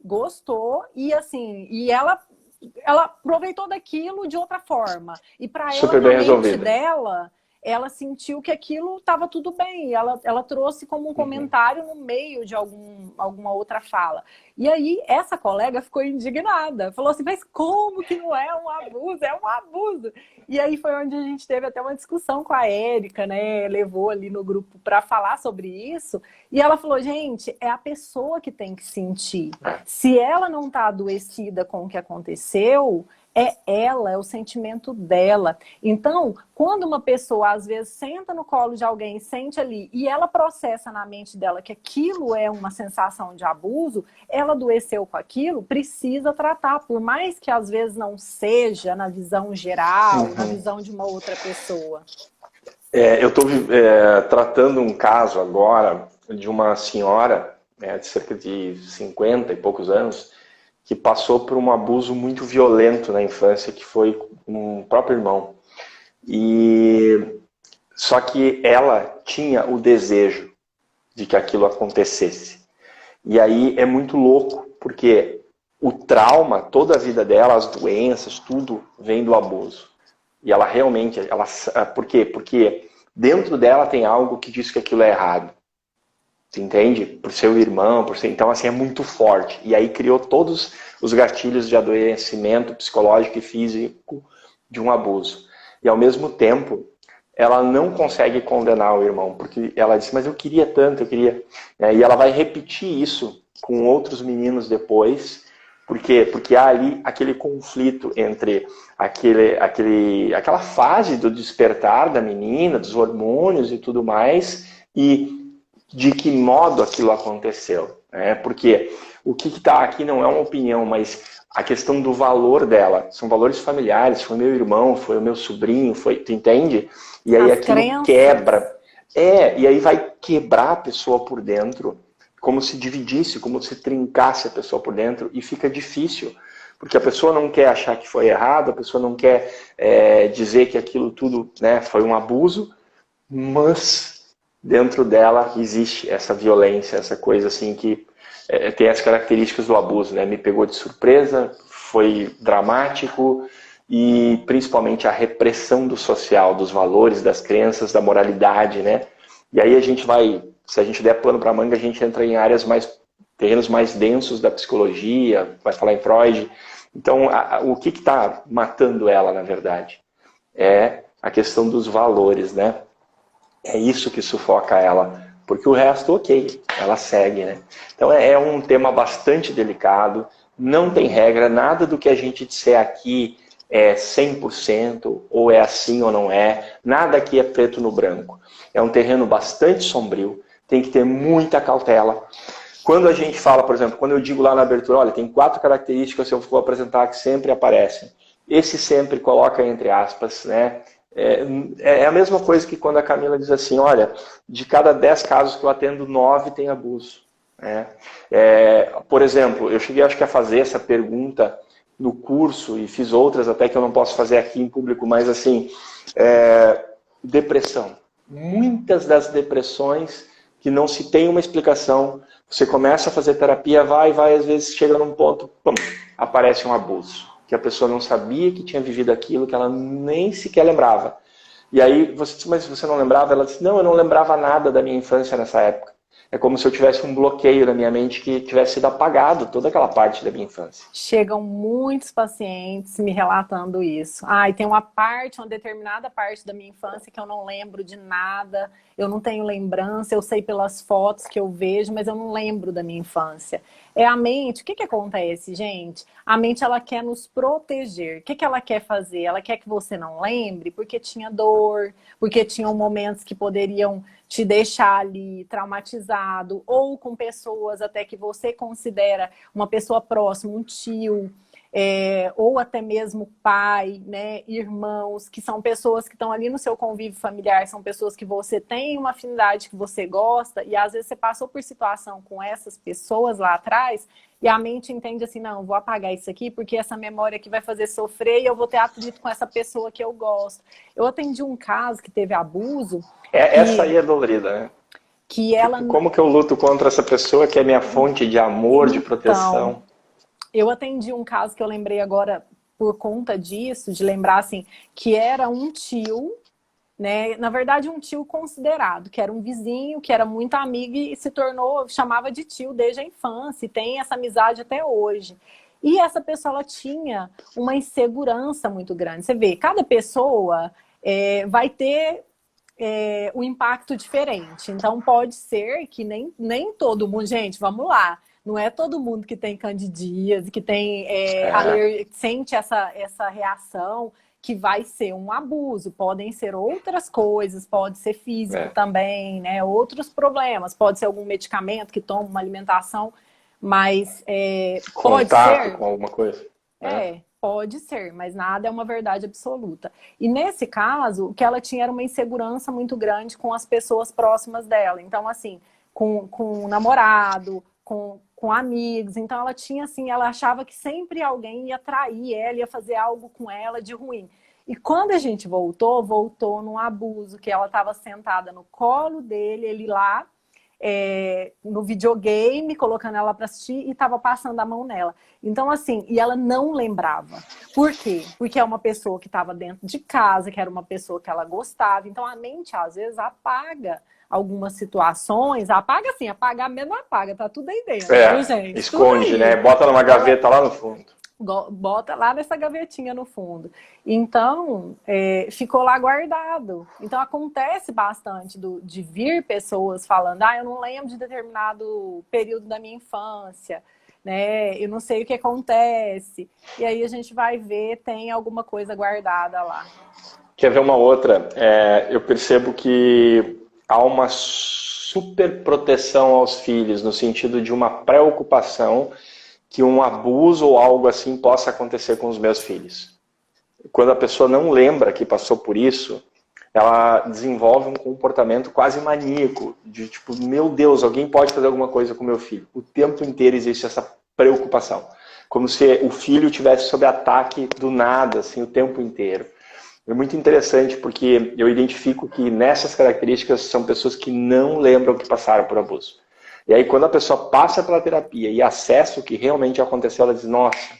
e assim, ela aproveitou daquilo de outra forma. E para ela, na mente dela, ela sentiu que aquilo estava tudo bem. E ela trouxe como um comentário no meio de alguma outra fala. E aí, essa colega ficou indignada. Falou assim, mas como que não é um abuso? É um abuso. E aí foi onde a gente teve até uma discussão com a Érica, né? Levou ali no grupo para falar sobre isso. E ela falou, gente, é a pessoa que tem que sentir. Se ela não está adoecida com o que aconteceu... é ela, é o sentimento dela. Então, quando uma pessoa, às vezes, senta no colo de alguém, sente ali, e ela processa na mente dela que aquilo é uma sensação de abuso, ela adoeceu com aquilo, precisa tratar, por mais que às vezes não seja na visão geral, na visão de uma outra pessoa. Eu estou tratando um caso agora de uma senhora, de cerca de 50 e poucos anos, que passou por um abuso muito violento na infância, que foi com o próprio irmão. Só que ela tinha o desejo de que aquilo acontecesse. E aí é muito louco, porque o trauma, toda a vida dela, as doenças, tudo vem do abuso. E ela realmente... por quê? Porque dentro dela tem algo que diz que aquilo é errado. Entende? Por seu irmão, então assim é muito forte. E aí criou todos os gatilhos de adoecimento psicológico e físico de um abuso. E ao mesmo tempo, ela não consegue condenar o irmão, porque ela diz, mas eu queria tanto, eu queria... E ela vai repetir isso com outros meninos depois. Por quê? Porque há ali aquele conflito entre aquela fase do despertar da menina, dos hormônios e tudo mais, e de que modo aquilo aconteceu. Porque o que está aqui não é uma opinião, mas a questão do valor dela. São valores familiares, foi meu irmão, foi o meu sobrinho, tu entende? E aí aquilo quebra. E aí vai quebrar a pessoa por dentro, como se dividisse, como se trincasse a pessoa por dentro, e fica difícil. Porque a pessoa não quer achar que foi errado, a pessoa não quer dizer que aquilo tudo foi um abuso, mas... dentro dela existe essa violência, essa coisa assim que tem as características do abuso, Me pegou de surpresa, foi dramático e principalmente a repressão do social, dos valores, das crenças, da moralidade, E aí a gente vai, se a gente der pano para manga, a gente entra em terrenos mais densos da psicologia, vai falar em Freud. Então, o que está matando ela, na verdade? É a questão dos valores, É isso que sufoca ela, porque o resto, ok, ela segue, Então é um tema bastante delicado, não tem regra, nada do que a gente disser aqui é 100%, ou é assim ou não é, nada aqui é preto no branco. É um terreno bastante sombrio, tem que ter muita cautela. Quando a gente fala, por exemplo, quando eu digo lá na abertura, olha, tem 4 características que eu vou apresentar que sempre aparecem. Esse sempre coloca entre aspas, É a mesma coisa que quando a Camila diz assim, olha, de cada 10 casos que eu atendo, 9 tem abuso. Por exemplo, eu cheguei acho que a fazer essa pergunta no curso e fiz outras até que eu não posso fazer aqui em público, mas assim, depressão. Muitas das depressões que não se tem uma explicação, você começa a fazer terapia, vai, às vezes chega num ponto, pum, aparece um abuso. Que a pessoa não sabia que tinha vivido aquilo, que ela nem sequer lembrava. E aí você disse, mas você não lembrava? Ela disse, não, eu não lembrava nada da minha infância nessa época. É como se eu tivesse um bloqueio na minha mente que tivesse sido apagado toda aquela parte da minha infância. Chegam muitos pacientes me relatando isso. E tem uma determinada parte da minha infância que eu não lembro de nada, eu não tenho lembrança, eu sei pelas fotos que eu vejo, mas eu não lembro da minha infância. É a mente. O que acontece, gente? A mente, ela quer nos proteger. O que ela quer fazer? Ela quer que você não lembre porque tinha dor, porque tinham momentos que poderiam te deixar ali traumatizado, ou com pessoas até que você considera uma pessoa próxima, um tio, ou até mesmo pai, né, irmãos, que são pessoas que estão ali no seu convívio familiar, são pessoas que você tem uma afinidade, que você gosta, e às vezes você passou por situação com essas pessoas lá atrás, e a mente entende assim, não, vou apagar isso aqui, porque essa memória aqui vai fazer sofrer e eu vou ter atrito com essa pessoa que eu gosto. Eu atendi um caso que teve abuso. Essa aí é dolorida, né? Que ela... Como que eu luto contra essa pessoa que é minha fonte de amor, de proteção? Então, eu atendi um caso que eu lembrei agora por conta disso, de lembrar assim, que era um tio, né? Na verdade, um tio considerado, que era um vizinho, que era muito amigo e se tornou, chamava de tio desde a infância, e tem essa amizade até hoje. E essa pessoa, ela tinha uma insegurança muito grande. Você vê, cada pessoa vai ter um impacto diferente. Então, pode ser que nem todo mundo... Gente, vamos lá. Não é todo mundo que tem candidíase, que tem sente essa reação, que vai ser um abuso. Podem ser outras coisas, pode ser físico também, né? Outros problemas. Pode ser algum medicamento que toma, uma alimentação, mas pode ser... com alguma coisa. Pode ser, mas nada é uma verdade absoluta. E nesse caso, o que ela tinha era uma insegurança muito grande com as pessoas próximas dela. Então, assim, com o namorado, com amigos. Então, ela tinha, assim, ela achava que sempre alguém ia trair ela, ia fazer algo com ela de ruim. E quando a gente voltou num abuso, que ela estava sentada no colo dele, ele lá, no videogame, colocando ela para assistir e estava passando a mão nela. Então, assim, e ela não lembrava. Por quê? Porque é uma pessoa que estava dentro de casa, que era uma pessoa que ela gostava. Então, a mente, às vezes, apaga algumas situações. Apaga assim, apagar mesmo apaga, tá tudo aí dentro, viu, gente? Esconde, né? Bota numa gaveta lá no fundo. Bota lá nessa gavetinha no fundo. Então, ficou lá guardado. Então, acontece bastante de vir pessoas falando, eu não lembro de determinado período da minha infância, né? Eu não sei o que acontece. E aí a gente vai ver, tem alguma coisa guardada lá. Quer ver uma outra? Eu percebo que há uma super proteção aos filhos, no sentido de uma preocupação que um abuso ou algo assim possa acontecer com os meus filhos. Quando a pessoa não lembra que passou por isso, ela desenvolve um comportamento quase maníaco, de tipo, meu Deus, alguém pode fazer alguma coisa com meu filho. O tempo inteiro existe essa preocupação, como se o filho tivesse sob ataque do nada, assim, o tempo inteiro. É muito interessante porque eu identifico que nessas características são pessoas que não lembram que passaram por abuso. E aí, quando a pessoa passa pela terapia e acessa o que realmente aconteceu, ela diz, nossa,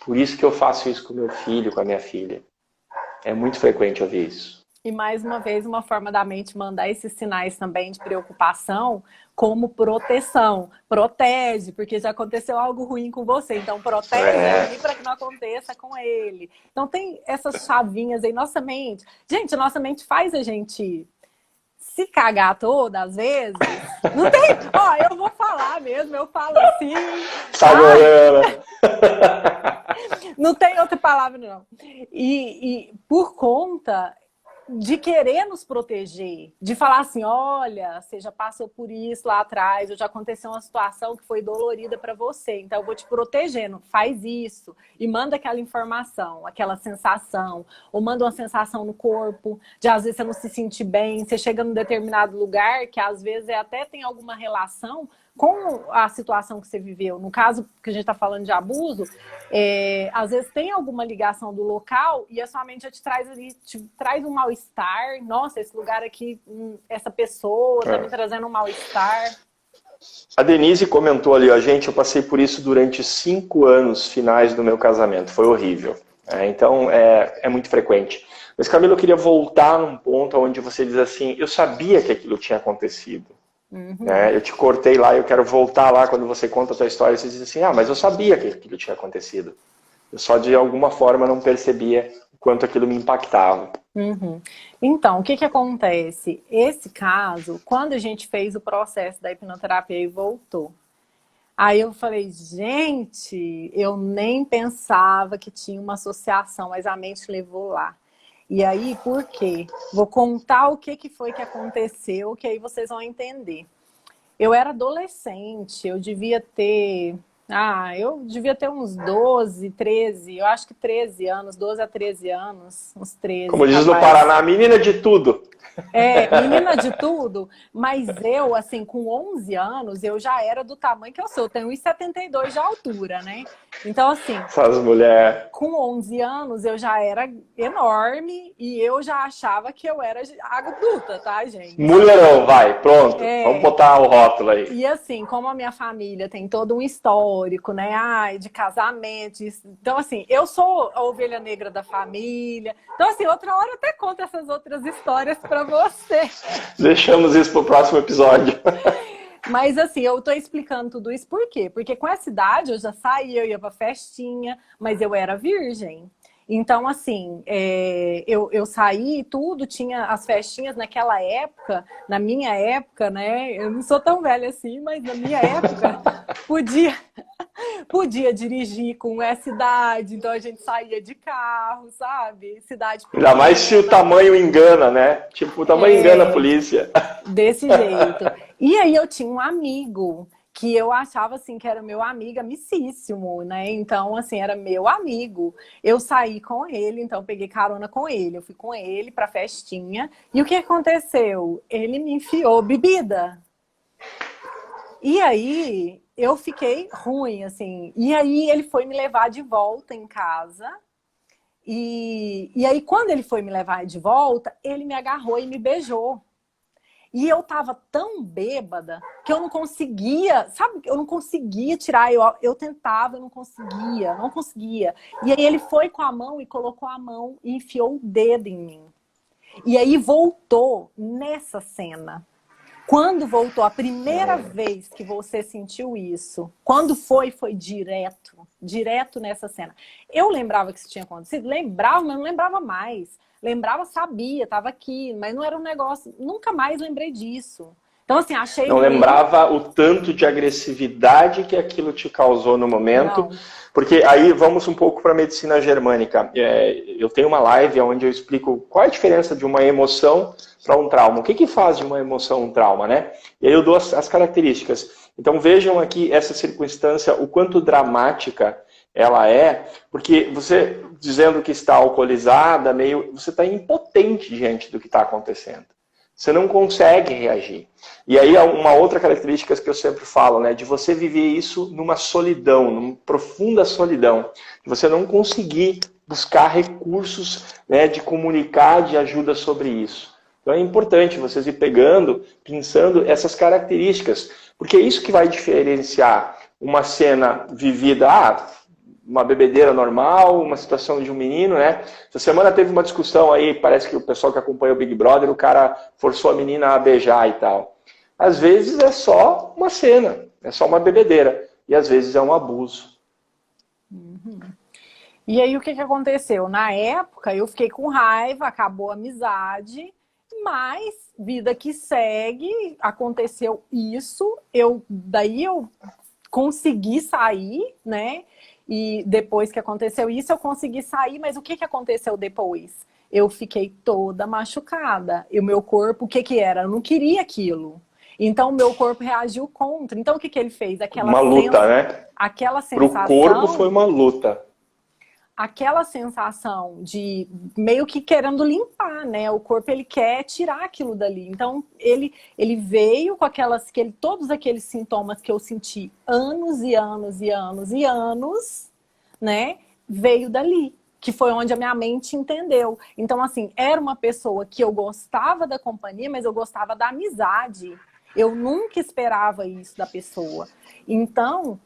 por isso que eu faço isso com meu filho, com a minha filha. É muito frequente ouvir isso. E, mais uma vez, uma forma da mente mandar esses sinais também de preocupação como proteção. Protege, porque já aconteceu algo ruim com você. Então, protege ali para que não aconteça com ele. Então, tem essas chavinhas aí. Nossa mente... Gente, a nossa mente faz a gente... se cagar toda, às vezes, não tem... eu vou falar mesmo, eu falo assim... Não tem outra palavra, não. E por conta de querer nos proteger, de falar assim, olha, você já passou por isso lá atrás, ou já aconteceu uma situação que foi dolorida para você, então eu vou te protegendo, faz isso, e manda aquela informação, aquela sensação, ou manda uma sensação no corpo, de às vezes você não se sentir bem, você chega num determinado lugar, que às vezes até tem alguma relação com a situação que você viveu. No caso que a gente está falando de abuso, às vezes tem alguma ligação do local e a sua mente já te traz um mal-estar. Nossa, esse lugar aqui, essa pessoa está me trazendo um mal-estar. A Denise comentou ali, gente, eu passei por isso durante 5 anos finais do meu casamento. Foi horrível. Então, é muito frequente. Mas, Camila, eu queria voltar num ponto onde você diz assim, eu sabia que aquilo tinha acontecido. né? Eu te cortei lá, eu quero voltar lá quando você conta a tua história, você diz assim, mas eu sabia que aquilo tinha acontecido. Eu só de alguma forma não percebia o quanto aquilo me impactava. Então, o que que acontece? Esse caso, quando a gente fez o processo da hipnoterapia e voltou, aí eu falei, gente, eu nem pensava que tinha uma associação, mas a mente levou lá. E aí, por quê? Vou contar o que que foi que aconteceu, que aí vocês vão entender. Eu era adolescente, eu devia ter uns 12, 13, eu acho que 13 anos, 12 a 13 anos, uns 13, Como diz no capaz. Paraná, menina de tudo. Menina de tudo, mas eu, assim, com 11 anos, eu já era do tamanho que eu sou. Eu tenho 1,72 de altura, né? Então, assim, Essas mulheres. com 11 anos eu já era enorme e eu já achava que eu era adulta, tá, gente? Mulherão, vai, pronto. Vamos botar o rótulo aí. E assim, como a minha família tem todo um histórico, né? De casamento. Então, assim, eu sou a ovelha negra da família. Então, assim, outra hora eu até conto essas outras histórias pra você. Deixamos isso pro próximo episódio. Mas assim, eu tô explicando tudo isso por quê? Porque com essa idade eu já saía, eu ia pra festinha, mas eu era virgem. Então, assim, eu saí e tudo, tinha as festinhas naquela época, na minha época, né? Eu não sou tão velha assim, mas na minha época podia dirigir com essa idade, então a gente saía de carro, sabe? Cidade pequena. Ainda mais se o tamanho engana, né? Tipo, o tamanho engana a polícia. Desse jeito. E aí eu tinha um amigo que eu achava assim que era meu amigo amicíssimo, né? Então, assim, era meu amigo. Eu saí com ele, então peguei carona com ele. Eu fui com ele pra festinha. E o que aconteceu? Ele me enfiou bebida. E aí eu fiquei ruim, assim. E aí ele foi me levar de volta em casa. E aí, quando ele foi me levar de volta, ele me agarrou e me beijou. E eu tava tão bêbada que eu não conseguia, sabe? Eu não conseguia tirar, eu tentava, eu não conseguia. E aí ele foi com a mão e colocou a mão e enfiou o dedo em mim. E aí voltou nessa cena. Quando voltou a primeira vez que você sentiu isso? Quando foi direto nessa cena. Eu lembrava que isso tinha acontecido, lembrava, mas não lembrava mais. Lembrava, sabia, estava aqui, mas não era um negócio, nunca mais lembrei disso. Então, assim, achei... Não lembrava o tanto de agressividade que aquilo te causou no momento. Não. Porque aí vamos um pouco para a medicina germânica. Eu tenho uma live onde eu explico qual é a diferença de uma emoção para um trauma. O que faz de uma emoção um trauma, né? E aí eu dou as características. Então vejam aqui essa circunstância, o quanto dramática ela é, porque você dizendo que está alcoolizada, você está impotente diante do que está acontecendo. Você não consegue reagir. E aí uma outra característica que eu sempre falo, né, de você viver isso numa solidão, numa profunda solidão, de você não conseguir buscar recursos, né, de comunicar, de ajuda sobre isso. Então é importante vocês ir pegando, pensando essas características, porque é isso que vai diferenciar uma cena vivida, uma bebedeira normal, uma situação de um menino, né? Essa semana teve uma discussão aí, parece que o pessoal que acompanha o Big Brother, o cara forçou a menina a beijar e tal. Às vezes é só uma cena, é só uma bebedeira. E às vezes é um abuso. E aí o que aconteceu? Na época eu fiquei com raiva, acabou a amizade, mas vida que segue, aconteceu isso, daí eu consegui sair, né? E depois que aconteceu isso, eu consegui sair, mas o que aconteceu depois? Eu fiquei toda machucada. E o meu corpo, o que era? Eu não queria aquilo. Então, o meu corpo reagiu contra. Então, o que ele fez? Uma luta, né? Aquela sensação... Pro corpo foi uma luta. Aquela sensação de meio que querendo limpar, né? O corpo, ele quer tirar aquilo dali. Então, ele veio com todos aqueles sintomas que eu senti anos e anos e anos e anos, né? Veio dali, que foi onde a minha mente entendeu. Então, assim, era uma pessoa que eu gostava da companhia, mas eu gostava da amizade. Eu nunca esperava isso da pessoa. Então...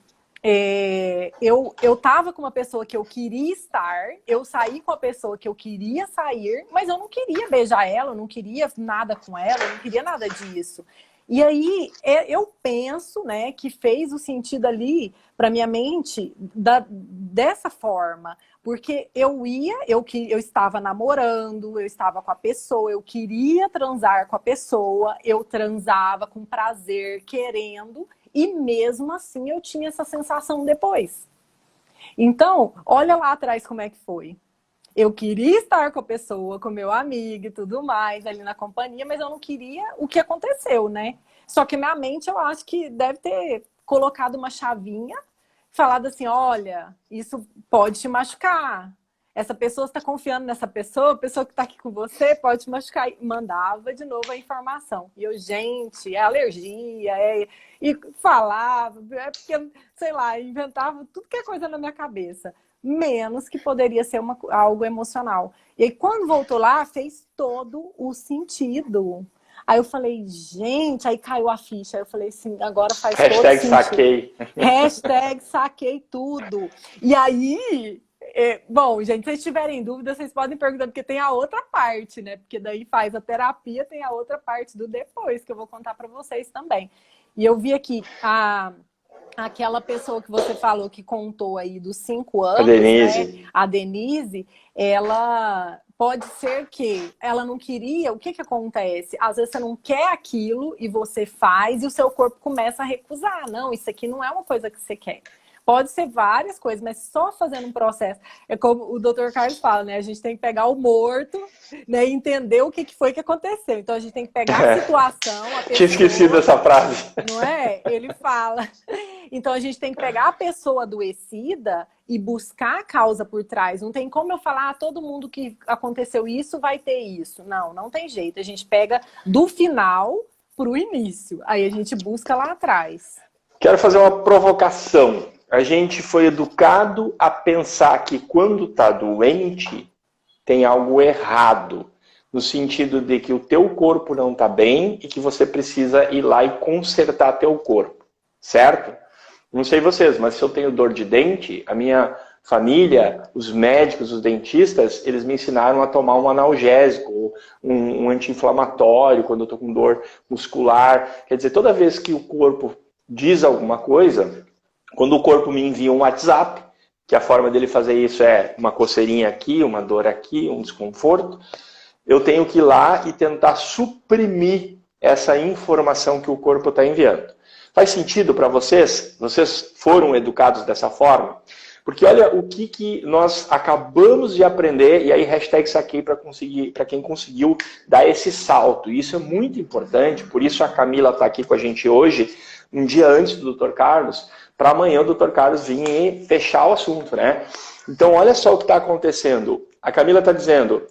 eu tava com uma pessoa que eu queria estar, eu saí com a pessoa que eu queria sair, mas eu não queria beijar ela, eu não queria nada com ela, eu não queria nada disso. E aí eu penso, né, que fez o sentido ali para minha mente dessa forma, porque eu estava namorando, eu estava com a pessoa, eu queria transar com a pessoa, eu transava com prazer, querendo, e mesmo assim eu tinha essa sensação depois. Então, olha lá atrás como é que foi. Eu queria estar com a pessoa, com meu amigo e tudo mais, ali na companhia, mas eu não queria o que aconteceu, né? Só que minha mente, eu acho que deve ter colocado uma chavinha, falado assim, olha, isso pode te machucar. Essa pessoa está confiando nessa pessoa, a pessoa que está aqui com você pode te machucar. E mandava de novo a informação. E eu, gente, é alergia, e falava, é porque, sei lá, inventava tudo que é coisa na minha cabeça. Menos que poderia ser algo emocional. E aí, quando voltou lá, fez todo o sentido. Aí eu falei, gente, aí caiu a ficha. Aí eu falei assim, agora faz todo sentido. Saquei. Saquei tudo. E aí, bom, gente, se vocês tiverem dúvida, vocês podem perguntar, porque tem a outra parte, né? Porque daí faz a terapia, tem a outra parte do depois, que eu vou contar para vocês também. E eu vi aqui aquela pessoa que você falou que contou aí dos 5 anos, A Denise. né? A Denise, ela pode ser que ela não queria, o que acontece? Às vezes você não quer aquilo e você faz e o seu corpo começa a recusar. Não, isso aqui não é uma coisa que você quer. Pode ser várias coisas, mas só fazendo um processo. É como o Dr. Carlos fala, né? A gente tem que pegar o morto, né? E entender o que foi que aconteceu. Então a gente tem que pegar a situação, a pessoa... Tinha esquecido essa frase. Não é? Ele fala. Então a gente tem que pegar a pessoa adoecida e buscar a causa por trás. Não tem como eu falar, todo mundo que aconteceu isso vai ter isso. Não, não tem jeito. A gente pega do final para o início. Aí a gente busca lá atrás. Quero fazer uma provocação. A gente foi educado a pensar que quando está doente, tem algo errado. No sentido de que o teu corpo não está bem e que você precisa ir lá e consertar teu corpo. Certo? Não sei vocês, mas se eu tenho dor de dente, a minha família, os médicos, os dentistas, eles me ensinaram a tomar um analgésico, um anti-inflamatório quando eu estou com dor muscular. Quer dizer, toda vez que o corpo diz alguma coisa, quando o corpo me envia um WhatsApp, que a forma dele fazer isso é uma coceirinha aqui, uma dor aqui, um desconforto, eu tenho que ir lá e tentar suprimir essa informação que o corpo está enviando. Faz sentido para vocês? Vocês foram educados dessa forma? Porque olha o que nós acabamos de aprender, e aí #saquei para quem conseguiu dar esse salto. E isso é muito importante, por isso a Camila está aqui com a gente hoje, um dia antes do Dr. Carlos, para amanhã o Dr. Carlos vir e fechar o assunto, né? Então olha só o que está acontecendo. A Camila está dizendo,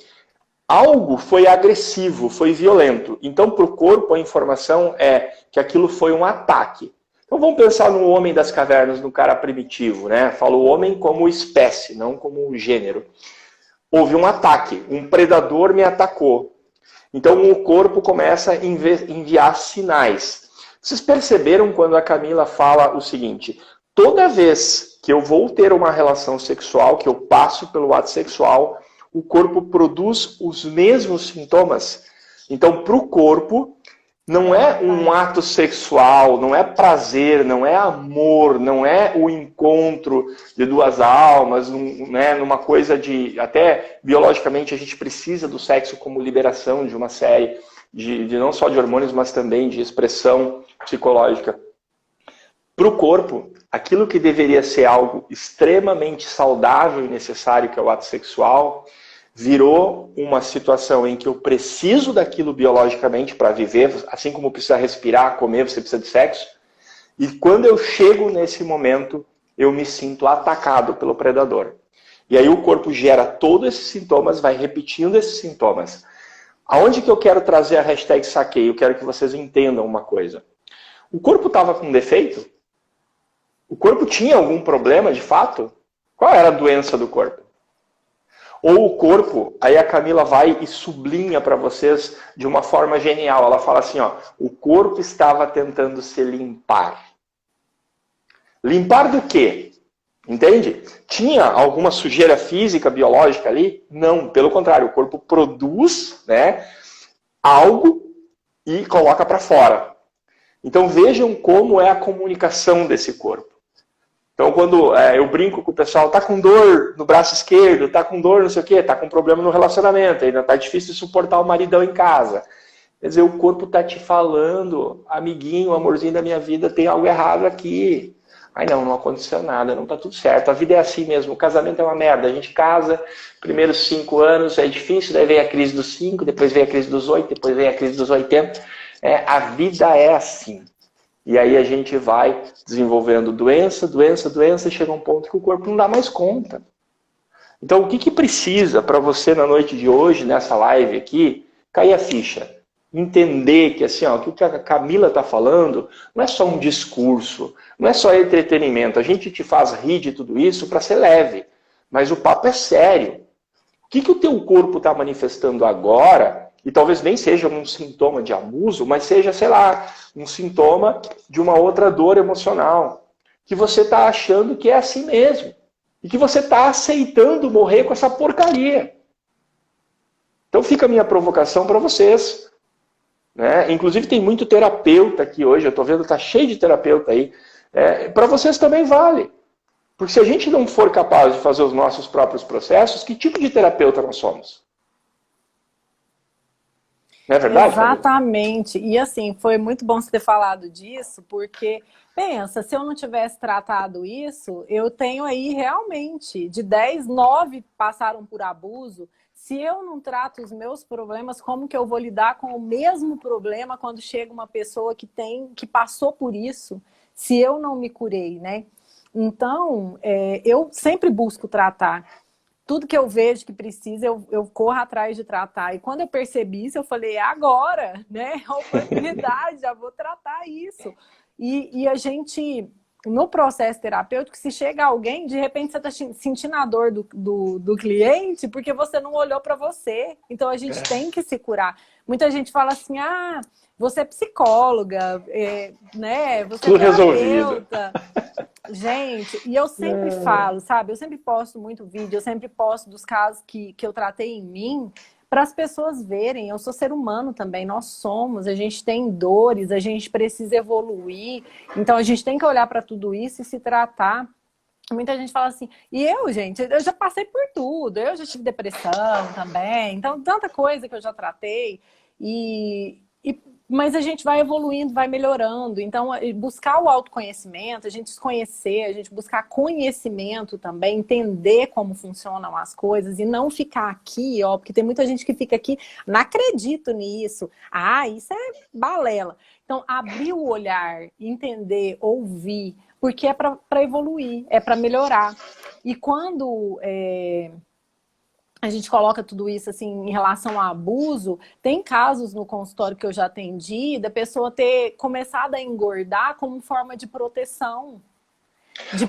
algo foi agressivo, foi violento. Então para o corpo a informação é que aquilo foi um ataque. Então vamos pensar no homem das cavernas, no cara primitivo, né? Falo o homem como espécie, não como gênero. Houve um ataque, um predador me atacou. Então o corpo começa a enviar sinais. Vocês perceberam quando a Camila fala o seguinte, toda vez que eu vou ter uma relação sexual, que eu passo pelo ato sexual, o corpo produz os mesmos sintomas? Então para o corpo, não é um ato sexual, não é prazer, não é amor, não é o encontro de duas almas, né, numa coisa de... Até biologicamente a gente precisa do sexo como liberação de uma série de não só de hormônios, mas também de expressão psicológica. Para o corpo, aquilo que deveria ser algo extremamente saudável e necessário, que é o ato sexual, virou uma situação em que eu preciso daquilo biologicamente para viver, assim como precisa respirar, comer, você precisa de sexo. E quando eu chego nesse momento, eu me sinto atacado pelo predador. E aí o corpo gera todos esses sintomas, vai repetindo esses sintomas. Aonde que eu quero trazer a #saquei? Eu quero que vocês entendam uma coisa. O corpo estava com defeito? O corpo tinha algum problema de fato? Qual era a doença do corpo? Ou o corpo, aí a Camila vai e sublinha para vocês de uma forma genial. Ela fala assim, ó, o corpo estava tentando se limpar. Limpar do quê? Entende? Tinha alguma sujeira física, biológica ali? Não, pelo contrário, o corpo produz, né, algo e coloca para fora. Então vejam como é a comunicação desse corpo. Então quando eu brinco com o pessoal, tá com dor no braço esquerdo, tá com dor não sei o quê, tá com problema no relacionamento, ainda tá difícil de suportar o maridão em casa. Quer dizer, o corpo tá te falando, amiguinho, amorzinho da minha vida, tem algo errado aqui. Ai não aconteceu nada, não tá tudo certo. A vida é assim mesmo, o casamento é uma merda. A gente casa, primeiros 5 anos é difícil, daí vem a crise dos 5, depois vem a crise dos 8, depois vem a crise dos 80. A vida é assim. E aí a gente vai desenvolvendo doença, e chega um ponto que o corpo não dá mais conta. Então o que precisa para você na noite de hoje, nessa live aqui, cair a ficha? Entender que assim, o que a Camila está falando não é só um discurso, não é só entretenimento. A gente te faz rir de tudo isso para ser leve, mas o papo é sério. O que o teu corpo está manifestando agora, e talvez nem seja um sintoma de abuso, mas seja, sei lá, um sintoma de uma outra dor emocional, que você está achando que é assim mesmo, e que você está aceitando morrer com essa porcaria. Então fica a minha provocação para vocês. Inclusive tem muito terapeuta aqui hoje, eu estou vendo, está cheio de terapeuta aí. Para vocês também vale. Porque se a gente não for capaz de fazer os nossos próprios processos, que tipo de terapeuta nós somos? Não é verdade? Exatamente. E assim, foi muito bom você ter falado disso, porque, pensa, se eu não tivesse tratado isso, eu tenho aí realmente, de 10, 9 passaram por abuso. Se eu não trato os meus problemas, como que eu vou lidar com o mesmo problema quando chega uma pessoa que passou por isso, se eu não me curei, né? Então, eu sempre busco tratar. Tudo que eu vejo que precisa, eu corro atrás de tratar. E quando eu percebi isso, eu falei, é agora, né? A oportunidade, já vou tratar isso. E a gente, no processo terapêutico, se chega alguém, de repente você está sentindo a dor do cliente porque você não olhou para você. Então a gente tem que se curar. Muita gente fala assim, você é psicóloga, né? Você tudo é resolvido. terapeuta. Gente, e eu sempre falo, sabe? Eu sempre posto muito vídeo, eu sempre posto dos casos que eu tratei em mim, para as pessoas verem. Eu sou ser humano também, nós somos, a gente tem dores, a gente precisa evoluir. Então a gente tem que olhar para tudo isso e se tratar. Muita gente fala assim, gente, eu já passei por tudo, eu já tive depressão também, então tanta coisa que eu já tratei. Mas a gente vai evoluindo, vai melhorando. Então, buscar o autoconhecimento, a gente se conhecer, a gente buscar conhecimento também, entender como funcionam as coisas e não ficar aqui, porque tem muita gente que fica aqui, não acredito nisso. Isso é balela. Então, abrir o olhar, entender, ouvir, porque é para evoluir, é para melhorar. E quando a gente coloca tudo isso assim em relação a abuso, tem casos no consultório que eu já atendi da pessoa ter começado a engordar como forma de proteção.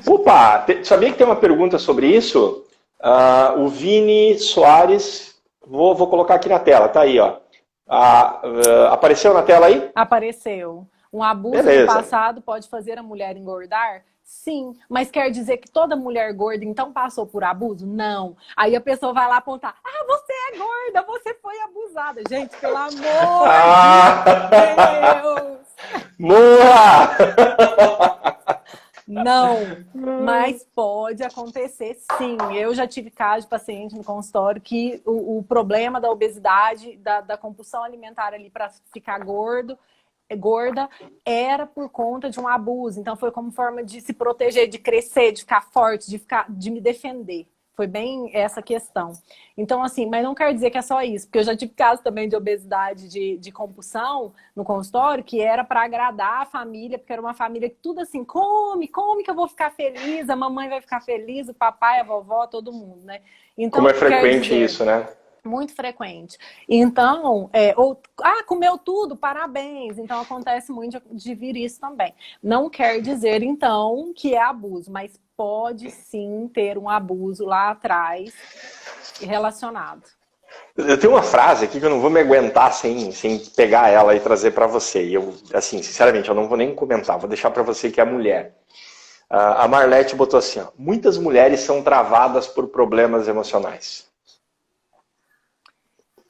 Opa, sabia que tem uma pergunta sobre isso? O Vini Soares, vou colocar aqui na tela, tá aí, ó. Apareceu na tela aí? Apareceu. Um abuso no passado pode fazer a mulher engordar? Sim, mas quer dizer que toda mulher gorda então passou por abuso? Não. Aí a pessoa vai lá apontar, você é gorda, você foi abusada. Gente, pelo amor de Deus! Morra! Não, mas pode acontecer sim. Eu já tive caso de paciente no consultório que o problema da obesidade, da compulsão alimentar ali para ficar gorda, era por conta de um abuso. Então foi como forma de se proteger, de crescer, de ficar forte, de me defender. Foi bem essa questão. Então, assim, mas não quer dizer que é só isso, porque eu já tive caso também de obesidade, de compulsão no consultório, que era para agradar a família, porque era uma família que tudo assim, come que eu vou ficar feliz, a mamãe vai ficar feliz, o papai, a vovó, todo mundo, né? Então, como é frequente isso, né? Muito frequente. Então, comeu tudo, parabéns. Então, acontece muito de vir isso também. Não quer dizer, então, que é abuso, mas pode sim ter um abuso lá atrás relacionado. Eu tenho uma frase aqui que eu não vou me aguentar sem pegar ela e trazer para você. E eu, assim, sinceramente, eu não vou nem comentar, vou deixar para você que é mulher. A Marlete botou assim, muitas mulheres são travadas por problemas emocionais.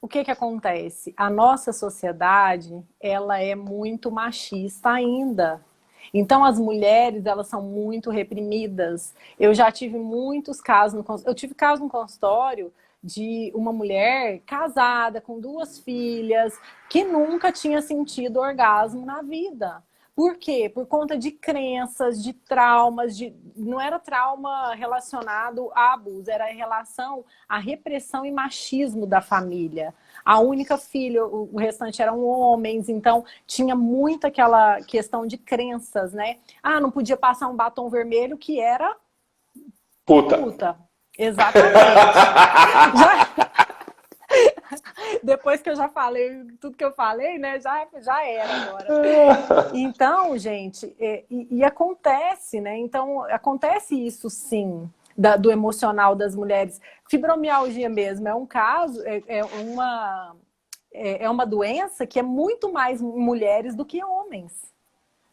o que que acontece? A nossa sociedade, ela é muito machista ainda. Então, as mulheres, elas são muito reprimidas. Eu já tive muitos casos no consultório. Eu tive caso no consultório de uma mulher casada, com 2 filhas, que nunca tinha sentido orgasmo na vida. Por quê? Por conta de crenças, de traumas, não era trauma relacionado a abuso, era em relação à repressão e machismo da família. A única filha, o restante eram homens, então tinha muito aquela questão de crenças, né? Ah, não podia passar um batom vermelho que era puta. Exatamente. Depois que eu já falei tudo que eu falei, né? Já era agora. Então, gente, e acontece, né? Então, acontece isso sim, do emocional das mulheres. Fibromialgia mesmo é um caso, é uma doença que é muito mais mulheres do que homens.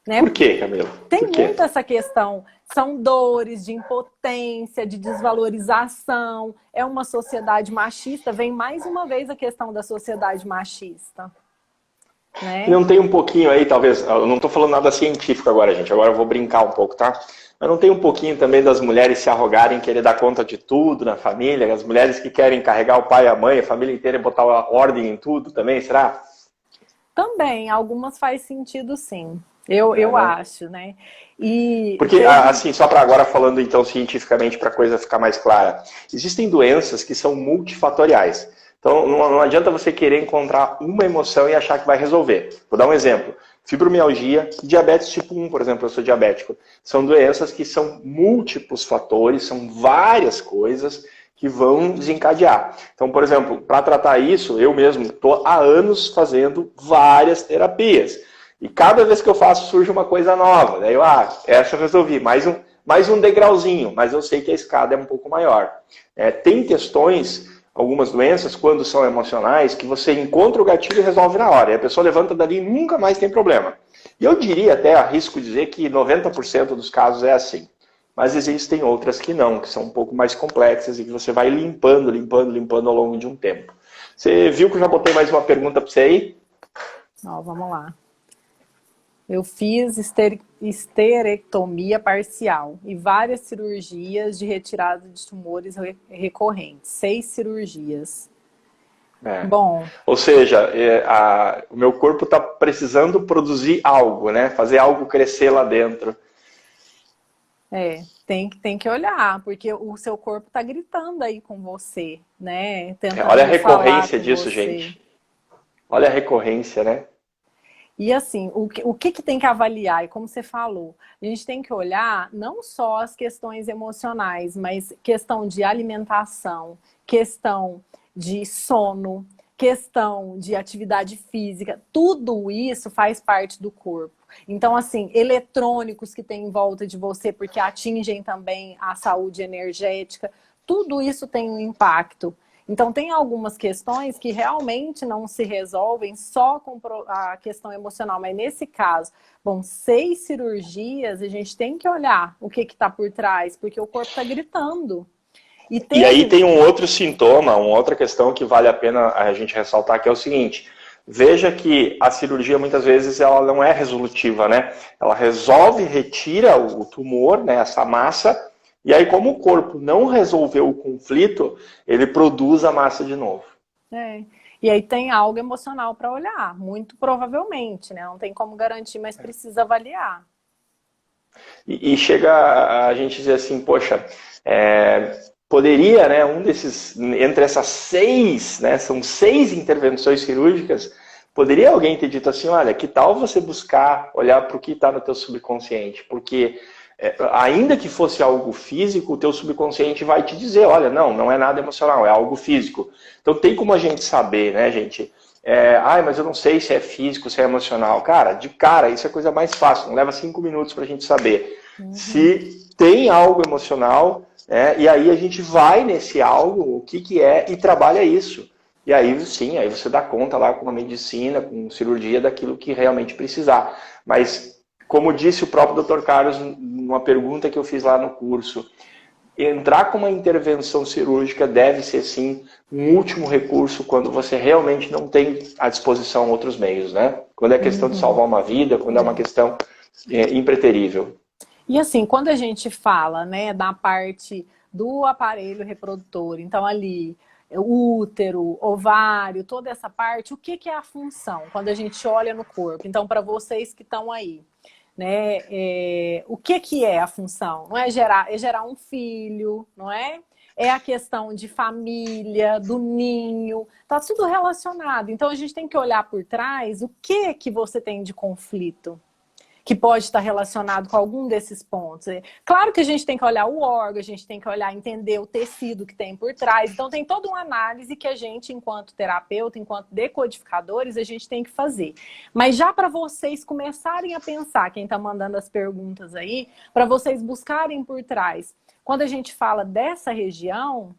Né? Por quê, Camila? Tem muito essa questão. São dores de impotência, de desvalorização. É uma sociedade machista. Vem mais uma vez a questão da sociedade machista. Né? Não tem um pouquinho aí, talvez... Eu não estou falando nada científico agora, gente. Agora eu vou brincar um pouco, tá? Mas não tem um pouquinho também das mulheres se arrogarem, querer dar conta de tudo na família? As mulheres que querem carregar o pai e a mãe, a família inteira e botar ordem em tudo também, será? Também. Algumas faz sentido, sim. Eu acho, né? Porque, assim, só para agora falando então cientificamente para a coisa ficar mais clara, existem doenças que são multifatoriais. Então, não adianta você querer encontrar uma emoção e achar que vai resolver. Vou dar um exemplo. Fibromialgia, diabetes tipo 1, por exemplo, eu sou diabético. São doenças que são múltiplos fatores, são várias coisas que vão desencadear. Então, por exemplo, para tratar isso, eu mesmo estou há anos fazendo várias terapias. E cada vez que eu faço, surge uma coisa nova. Daí eu, essa eu resolvi, mais um degrauzinho, mas eu sei que a escada é um pouco maior. Tem questões, algumas doenças, quando são emocionais, que você encontra o gatilho e resolve na hora. E a pessoa levanta dali e nunca mais tem problema. E eu diria até, arrisco dizer que 90% dos casos é assim. Mas existem outras que não, que são um pouco mais complexas e que você vai limpando ao longo de um tempo. Você viu que eu já botei mais uma pergunta para você aí? Vamos lá. Eu fiz esterectomia parcial e várias cirurgias de retirada de tumores recorrentes. 6 cirurgias. Bom. Ou seja, o meu corpo está precisando produzir algo, né? Fazer algo crescer lá dentro. Tem que olhar, porque o seu corpo está gritando aí com você, né? Olha a recorrência disso, gente. Olha a recorrência, né? E assim, o que tem que avaliar? E como você falou, a gente tem que olhar não só as questões emocionais, mas questão de alimentação, questão de sono, questão de atividade física. Tudo isso faz parte do corpo. Então, assim, eletrônicos que tem em volta de você, porque atingem também a saúde energética, tudo isso tem um impacto. Então, tem algumas questões que realmente não se resolvem só com a questão emocional. Mas nesse caso, 6 cirurgias, a gente tem que olhar o que está por trás, porque o corpo está gritando. E aí tem um outro sintoma, uma outra questão que vale a pena a gente ressaltar, que é o seguinte. Veja que a cirurgia, muitas vezes, ela não é resolutiva, né? Ela resolve, retira o tumor, né, essa massa. E aí, como o corpo não resolveu o conflito, ele produz a massa de novo. E aí tem algo emocional para olhar, muito provavelmente, né? Não tem como garantir, mas precisa avaliar. E chega a gente dizer assim, poxa, poderia, né, entre essas 6, né, são 6 intervenções cirúrgicas, poderia alguém ter dito assim, olha, que tal você buscar olhar para o que está no teu subconsciente? Porque ainda que fosse algo físico, o teu subconsciente vai te dizer, olha, não é nada emocional, é algo físico. Então tem como a gente saber, né, gente? Mas eu não sei se é físico, se é emocional. De cara, isso é a coisa mais fácil, não leva 5 minutos para a gente saber. Se tem algo emocional, e aí a gente vai nesse algo, o que é, e trabalha isso. E aí sim, aí você dá conta lá com a medicina, com cirurgia, daquilo que realmente precisar. Mas como disse o próprio Dr. Carlos, numa pergunta que eu fiz lá no curso, entrar com uma intervenção cirúrgica deve ser, sim, um último recurso quando você realmente não tem à disposição outros meios, né? Quando é questão de salvar uma vida, quando é uma questão impreterível. E assim, quando a gente fala, né, da parte do aparelho reprodutor, então ali, o útero, ovário, toda essa parte, o que é a função quando a gente olha no corpo? Então, para vocês que estão aí, né, o que é a função? Não é gerar um filho, não é? É a questão de família, do ninho, tá tudo relacionado. Então, a gente tem que olhar por trás o que você tem de conflito que pode estar relacionado com algum desses pontos. Claro que a gente tem que olhar o órgão, a gente tem que olhar, entender o tecido que tem por trás. Então, tem toda uma análise que a gente, enquanto terapeuta, enquanto decodificadores, a gente tem que fazer. Mas já para vocês começarem a pensar, quem está mandando as perguntas aí, para vocês buscarem por trás, quando a gente fala dessa região,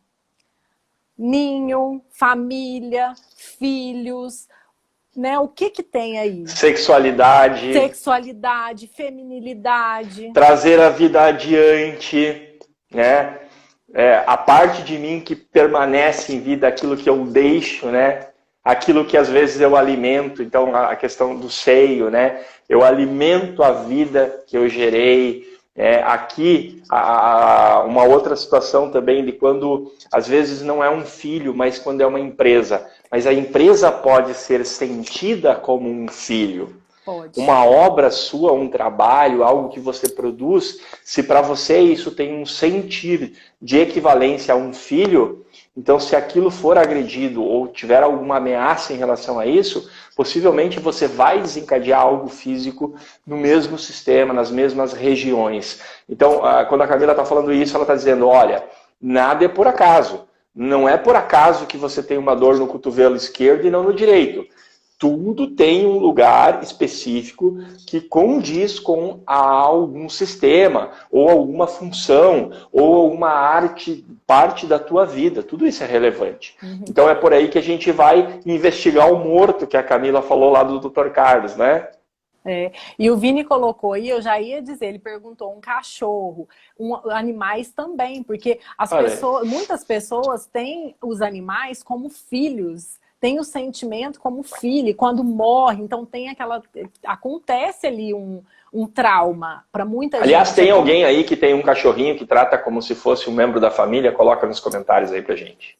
ninho, família, filhos, né? O que tem aí? Sexualidade. Sexualidade, feminilidade. Trazer a vida adiante, né? A parte de mim que permanece em vida, aquilo que eu deixo, né? Aquilo que às vezes eu alimento. Então, a questão do seio, né? Eu alimento a vida que eu gerei. Aqui, uma outra situação também de quando, às vezes, não é um filho, mas quando é uma empresa. Mas a empresa pode ser sentida como um filho. Pode. Uma obra sua, um trabalho, algo que você produz, se para você isso tem um sentir de equivalência a um filho, então se aquilo for agredido ou tiver alguma ameaça em relação a isso, possivelmente você vai desencadear algo físico no mesmo sistema, nas mesmas regiões. Então, quando a Camila está falando isso, ela está dizendo, olha, nada é por acaso. Não é por acaso que você tem uma dor no cotovelo esquerdo e não no direito. Tudo tem um lugar específico que condiz com algum sistema, ou alguma função, ou alguma parte da tua vida. Tudo isso é relevante. Então é por aí que a gente vai investigar o morto, que a Camila falou lá do Dr. Carlos, né? E o Vini colocou aí, eu já ia dizer, ele perguntou um cachorro, animais também, porque muitas pessoas têm os animais como filhos, tem o sentimento como filho, e quando morre, então acontece ali um trauma para muita gente. Aliás, tem alguém aí que tem um cachorrinho que trata como se fosse um membro da família? Coloca nos comentários aí pra gente.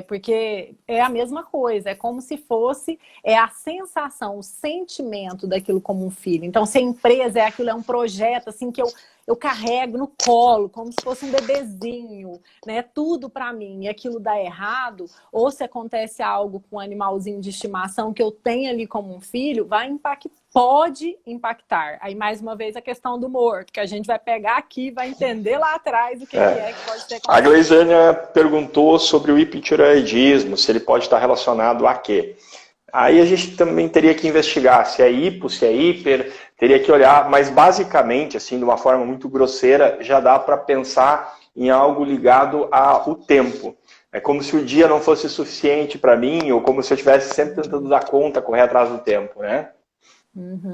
Porque é a mesma coisa, é como se fosse a sensação, o sentimento daquilo como um filho. Então, se a empresa é um projeto assim que eu carrego no colo, como se fosse um bebezinho, né? Tudo para mim, e aquilo dá errado, ou se acontece algo com um animalzinho de estimação que eu tenho ali como um filho, pode impactar. Aí, mais uma vez, a questão do morto, que a gente vai pegar aqui e vai entender lá atrás o que pode ser. A Gleisânia perguntou sobre o hipotireoidismo, se ele pode estar relacionado a quê? Aí a gente também teria que investigar se é hipo, se é hiper, teria que olhar, mas basicamente, assim, de uma forma muito grosseira, já dá para pensar em algo ligado ao tempo. É como se o dia não fosse suficiente para mim, ou como se eu estivesse sempre tentando dar conta, correr atrás do tempo, né?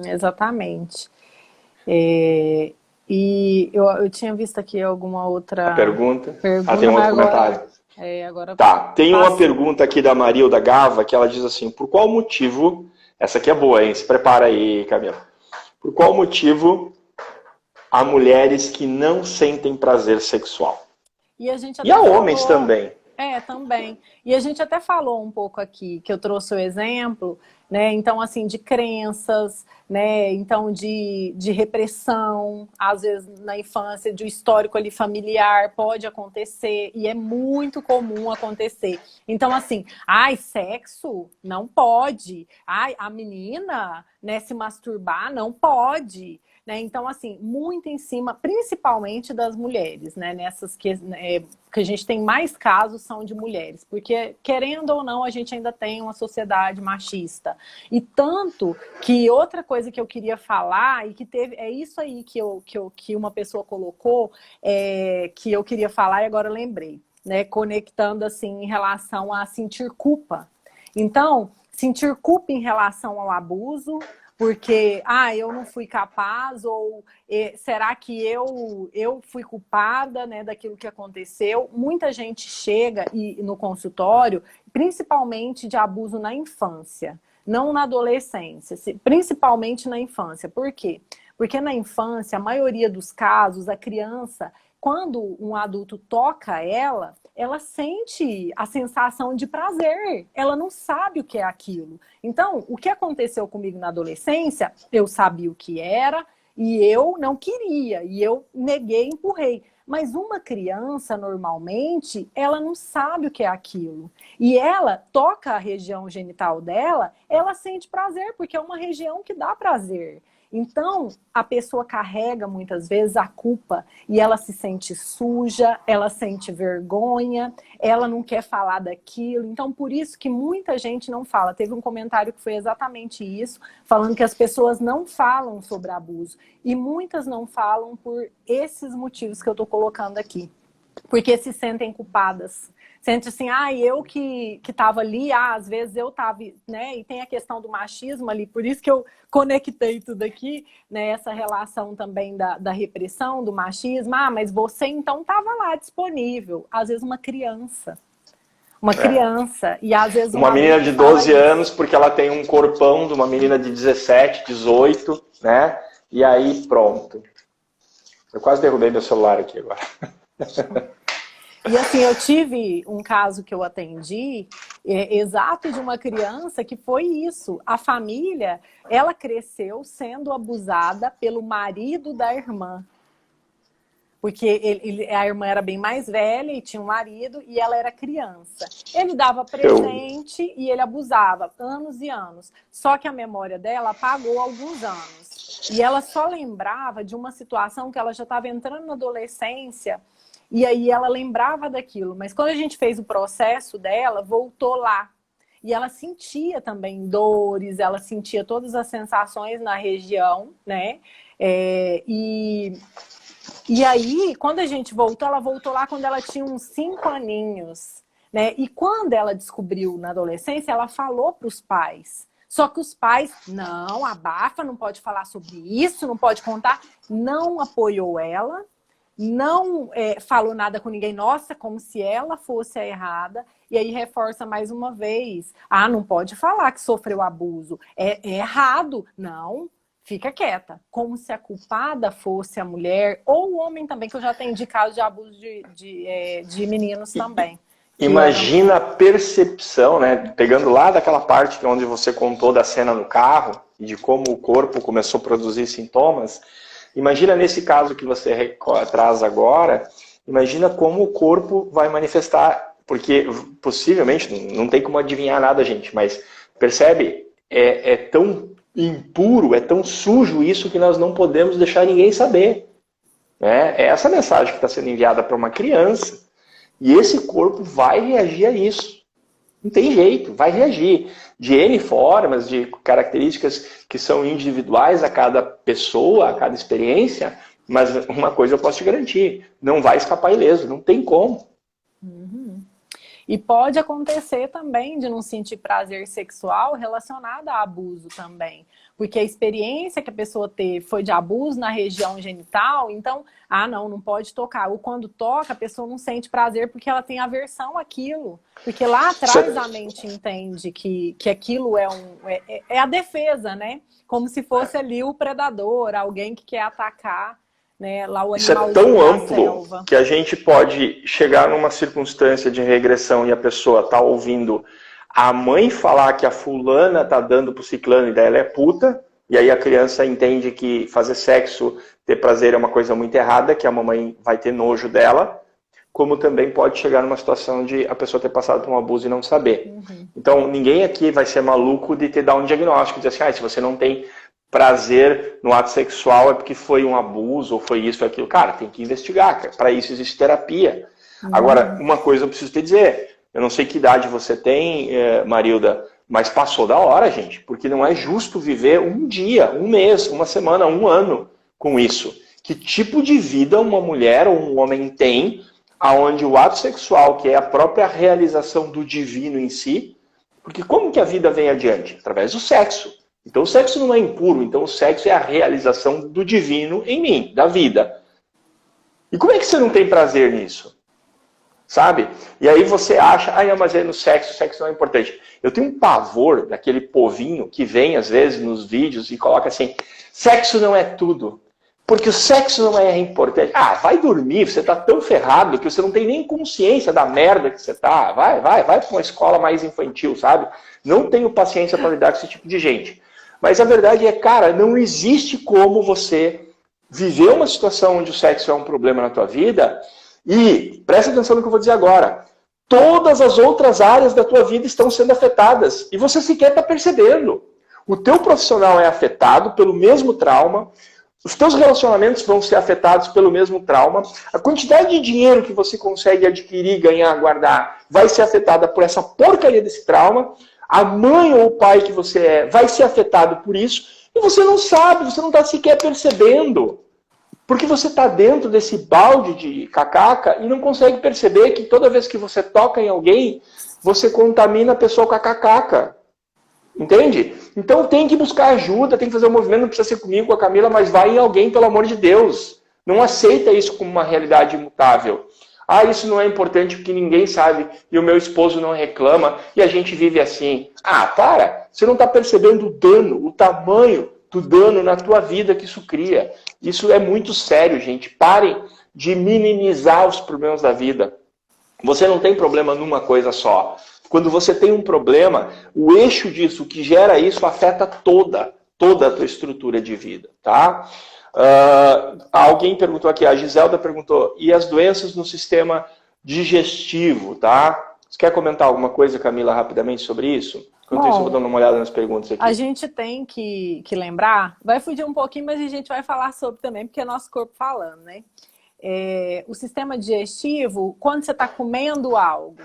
Exatamente. E eu tinha visto aqui alguma outra pergunta. Tem um outro comentário. Agora tá, tem uma pergunta aqui da Marilda Gava, que ela diz assim, por qual motivo, essa aqui é boa, hein? Se prepara aí, Camila. Por qual motivo há mulheres que não sentem prazer sexual? E há homens também. Também. E a gente até falou um pouco aqui, que eu trouxe o exemplo, né? Então, assim, de crenças, né? Então, de repressão, às vezes na infância, de um histórico ali familiar, pode acontecer, e é muito comum acontecer. Então, assim, sexo? Não pode. A menina, né, se masturbar? Não pode. Né? Então, assim, muito em cima, principalmente das mulheres, né? Nessas que a gente tem mais casos são de mulheres, porque, querendo ou não, a gente ainda tem uma sociedade machista. E tanto que outra coisa que eu queria falar, e que é isso aí que uma pessoa colocou, que eu queria falar e agora eu lembrei, né? Conectando, assim, em relação a sentir culpa. Então, sentir culpa em relação ao abuso, porque, eu não fui capaz, ou será que eu fui culpada, né, daquilo que aconteceu? Muita gente chega no consultório, principalmente de abuso na infância, não na adolescência, principalmente na infância. Por quê? Porque na infância, a maioria dos casos, a criança, quando um adulto toca ela sente a sensação de prazer. Ela não sabe o que é aquilo. Então, o que aconteceu comigo na adolescência, eu sabia o que era e eu não queria. E eu neguei, empurrei. Mas uma criança, normalmente, ela não sabe o que é aquilo. E ela toca a região genital dela, ela sente prazer, porque é uma região que dá prazer. Então, a pessoa carrega muitas vezes a culpa e ela se sente suja, ela sente vergonha, ela não quer falar daquilo. Então, por isso que muita gente não fala. Teve um comentário que foi exatamente isso, falando que as pessoas não falam sobre abuso. E muitas não falam por esses motivos que eu estou colocando aqui. Porque se sentem culpadas. Sente assim, eu que estava ali, às vezes eu estava, né? E tem a questão do machismo ali, por isso que eu conectei tudo aqui, né? Essa relação também da repressão, do machismo. Mas você então estava lá disponível. Às vezes uma criança. E às vezes uma menina de 12 anos, porque ela tem um corpão de uma menina de 17, 18, né? E aí, pronto. Eu quase derrubei meu celular aqui agora. E assim, eu tive um caso que eu atendi, exato, de uma criança que foi isso. A família, ela cresceu sendo abusada pelo marido da irmã. Porque a irmã era bem mais velha e tinha um marido e ela era criança. Ele dava presente e ele abusava anos e anos. Só que a memória dela apagou alguns anos. E ela só lembrava de uma situação que ela já estava entrando na adolescência. E aí ela lembrava daquilo, mas quando a gente fez o processo dela, voltou lá. E ela sentia também dores, ela sentia todas as sensações na região, né? E aí, quando a gente voltou, ela voltou lá quando ela tinha uns 5 aninhos, né? E quando ela descobriu na adolescência, ela falou para os pais. Só que os pais, não, abafa, não pode falar sobre isso, não pode contar. Não apoiou ela. Não falou nada com ninguém, nossa, como se ela fosse a errada. E aí reforça mais uma vez. Não pode falar que sofreu abuso. É errado. Não, fica quieta. Como se a culpada fosse a mulher ou o homem também, que eu já atendi casos de abuso de meninos também. Imagina a percepção, né? Pegando lá daquela parte onde você contou da cena no carro e de como o corpo começou a produzir sintomas. Imagina nesse caso que você traz agora, imagina como o corpo vai manifestar, porque possivelmente, não tem como adivinhar nada, gente, mas percebe, é tão impuro, é tão sujo isso que nós não podemos deixar ninguém saber. Né? É essa mensagem que está sendo enviada para uma criança, e esse corpo vai reagir a isso. Não tem jeito, vai reagir. De N formas, de características que são individuais a cada pessoa, a cada experiência, mas uma coisa eu posso te garantir, não vai escapar ileso, não tem como. Uhum. E pode acontecer também de não sentir prazer sexual relacionado a abuso também. Porque a experiência que a pessoa teve foi de abuso na região genital, então, não pode tocar. Ou quando toca, a pessoa não sente prazer porque ela tem aversão àquilo. Porque lá atrás a mente entende que aquilo é a defesa, né? Como se fosse ali o predador, alguém que quer atacar, né, lá o animal. Isso é tão amplo que a gente pode chegar numa circunstância de regressão e a pessoa tá ouvindo a mãe falar que a fulana tá dando pro ciclano e daí ela é puta, e aí a criança entende que fazer sexo, ter prazer é uma coisa muito errada, que a mamãe vai ter nojo dela, como também pode chegar numa situação de a pessoa ter passado por um abuso e não saber. Uhum. Então, ninguém aqui vai ser maluco de te dar um diagnóstico, dizer assim, se você não tem prazer no ato sexual é porque foi um abuso, ou foi isso, ou aquilo. Cara, tem que investigar, para isso existe terapia. Uhum. Agora, uma coisa eu preciso te dizer, eu não sei que idade você tem, Marilda, mas passou da hora, gente, porque não é justo viver um dia, um mês, uma semana, um ano com isso. Que tipo de vida uma mulher ou um homem tem, aonde o ato sexual, que é a própria realização do divino em si, porque como que a vida vem adiante? Através do sexo. Então o sexo não é impuro, então o sexo é a realização do divino em mim, da vida. E como é que você não tem prazer nisso? Sabe? E aí você acha, mas é no sexo, o sexo não é importante. Eu tenho um pavor daquele povinho que vem às vezes nos vídeos e coloca assim, sexo não é tudo. Porque o sexo não é importante. Vai dormir, você tá tão ferrado que você não tem nem consciência da merda que você tá. Vai para uma escola mais infantil, sabe? Não tenho paciência para lidar com esse tipo de gente. Mas a verdade é, cara, não existe como você viver uma situação onde o sexo é um problema na tua vida e, presta atenção no que eu vou dizer agora, todas as outras áreas da tua vida estão sendo afetadas e você sequer está percebendo. O teu profissional é afetado pelo mesmo trauma, os teus relacionamentos vão ser afetados pelo mesmo trauma, a quantidade de dinheiro que você consegue adquirir, ganhar, guardar, vai ser afetada por essa porcaria desse trauma, a mãe ou o pai que você é vai ser afetado por isso, e você não sabe, você não está sequer percebendo. Porque você está dentro desse balde de cacaca e não consegue perceber que toda vez que você toca em alguém, você contamina a pessoa com a cacaca. Entende? Então tem que buscar ajuda, tem que fazer um movimento, não precisa ser comigo, com a Camila, mas vai em alguém, pelo amor de Deus. Não aceita isso como uma realidade imutável. Isso não é importante porque ninguém sabe e o meu esposo não reclama e a gente vive assim. Para! Você não está percebendo o dano, o tamanho do dano na tua vida que isso cria. Isso é muito sério, gente. Parem de minimizar os problemas da vida. Você não tem problema numa coisa só. Quando você tem um problema, o eixo disso, o que gera isso, afeta toda a tua estrutura de vida, tá? Alguém perguntou aqui, a Giselda perguntou, e as doenças no sistema digestivo, tá? Você quer comentar alguma coisa, Camila, rapidamente sobre isso? Enquanto isso, eu vou dando uma olhada nas perguntas aqui. A gente tem que lembrar, vai fugir um pouquinho, mas a gente vai falar sobre também, porque é nosso corpo falando, né? O sistema digestivo, quando você está comendo algo,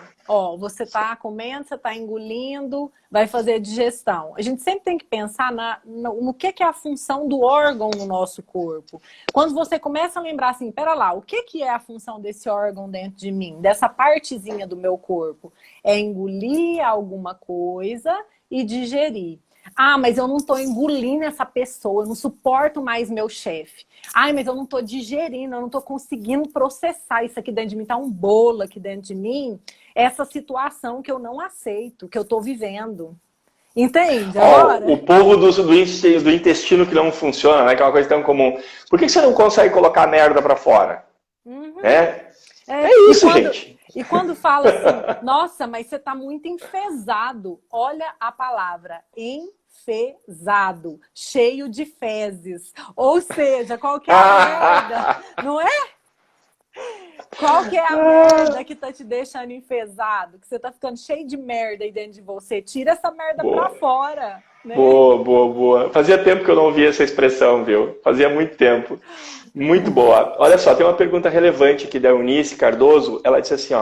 você está comendo, você está engolindo, vai fazer digestão. A gente sempre tem que pensar no que é a função do órgão no nosso corpo. Quando você começa a lembrar assim, pera lá, o que é a função desse órgão dentro de mim, dessa partezinha do meu corpo? É engolir alguma coisa e digerir. Mas eu não estou engolindo essa pessoa, eu não suporto mais meu chefe. Mas eu não estou digerindo, eu não estou conseguindo processar isso aqui dentro de mim. Está um bolo aqui dentro de mim, essa situação que eu não aceito, que eu estou vivendo. Entende agora? O povo do intestino que não funciona, né? Que é uma coisa tão comum. Por que você não consegue colocar a merda pra fora? Uhum. É isso, gente. E quando fala assim, nossa, mas você tá muito enfesado. Olha a palavra, enfesado, cheio de fezes. Ou seja, qual que é a merda? Não é? Qual que é a merda que tá te deixando enfesado? Que você tá ficando cheio de merda aí dentro de você. Tira essa merda pra fora. Né? Boa. Fazia tempo que eu não ouvia essa expressão, viu? Fazia muito tempo. Muito boa. Olha só, tem uma pergunta relevante aqui da Eunice Cardoso. Ela disse assim,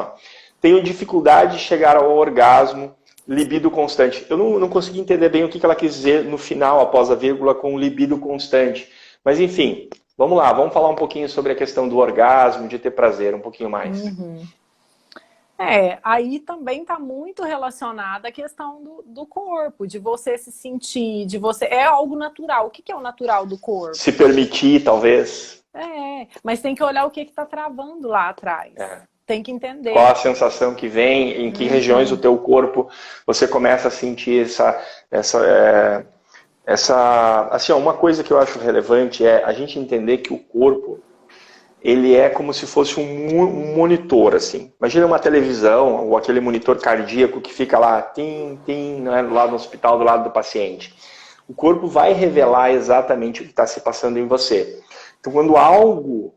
tenho dificuldade de chegar ao orgasmo, libido constante. Eu não consegui entender bem o que ela quis dizer no final, após a vírgula, com libido constante. Mas enfim, vamos lá, vamos falar um pouquinho sobre a questão do orgasmo, de ter prazer, um pouquinho mais. Uhum. Aí também está muito relacionada a questão do corpo, de você se sentir, de você... É algo natural. O que é o natural do corpo? Se permitir, talvez. Mas tem que olhar o que está travando lá atrás. Tem que entender. Qual a sensação que vem, em que regiões do teu corpo você começa a sentir assim, uma coisa que eu acho relevante é a gente entender que o corpo, ele é como se fosse um monitor, assim. Imagina uma televisão ou aquele monitor cardíaco que fica lá, né, lá no hospital do lado do paciente. O corpo vai revelar exatamente o que está se passando em você. Então, quando algo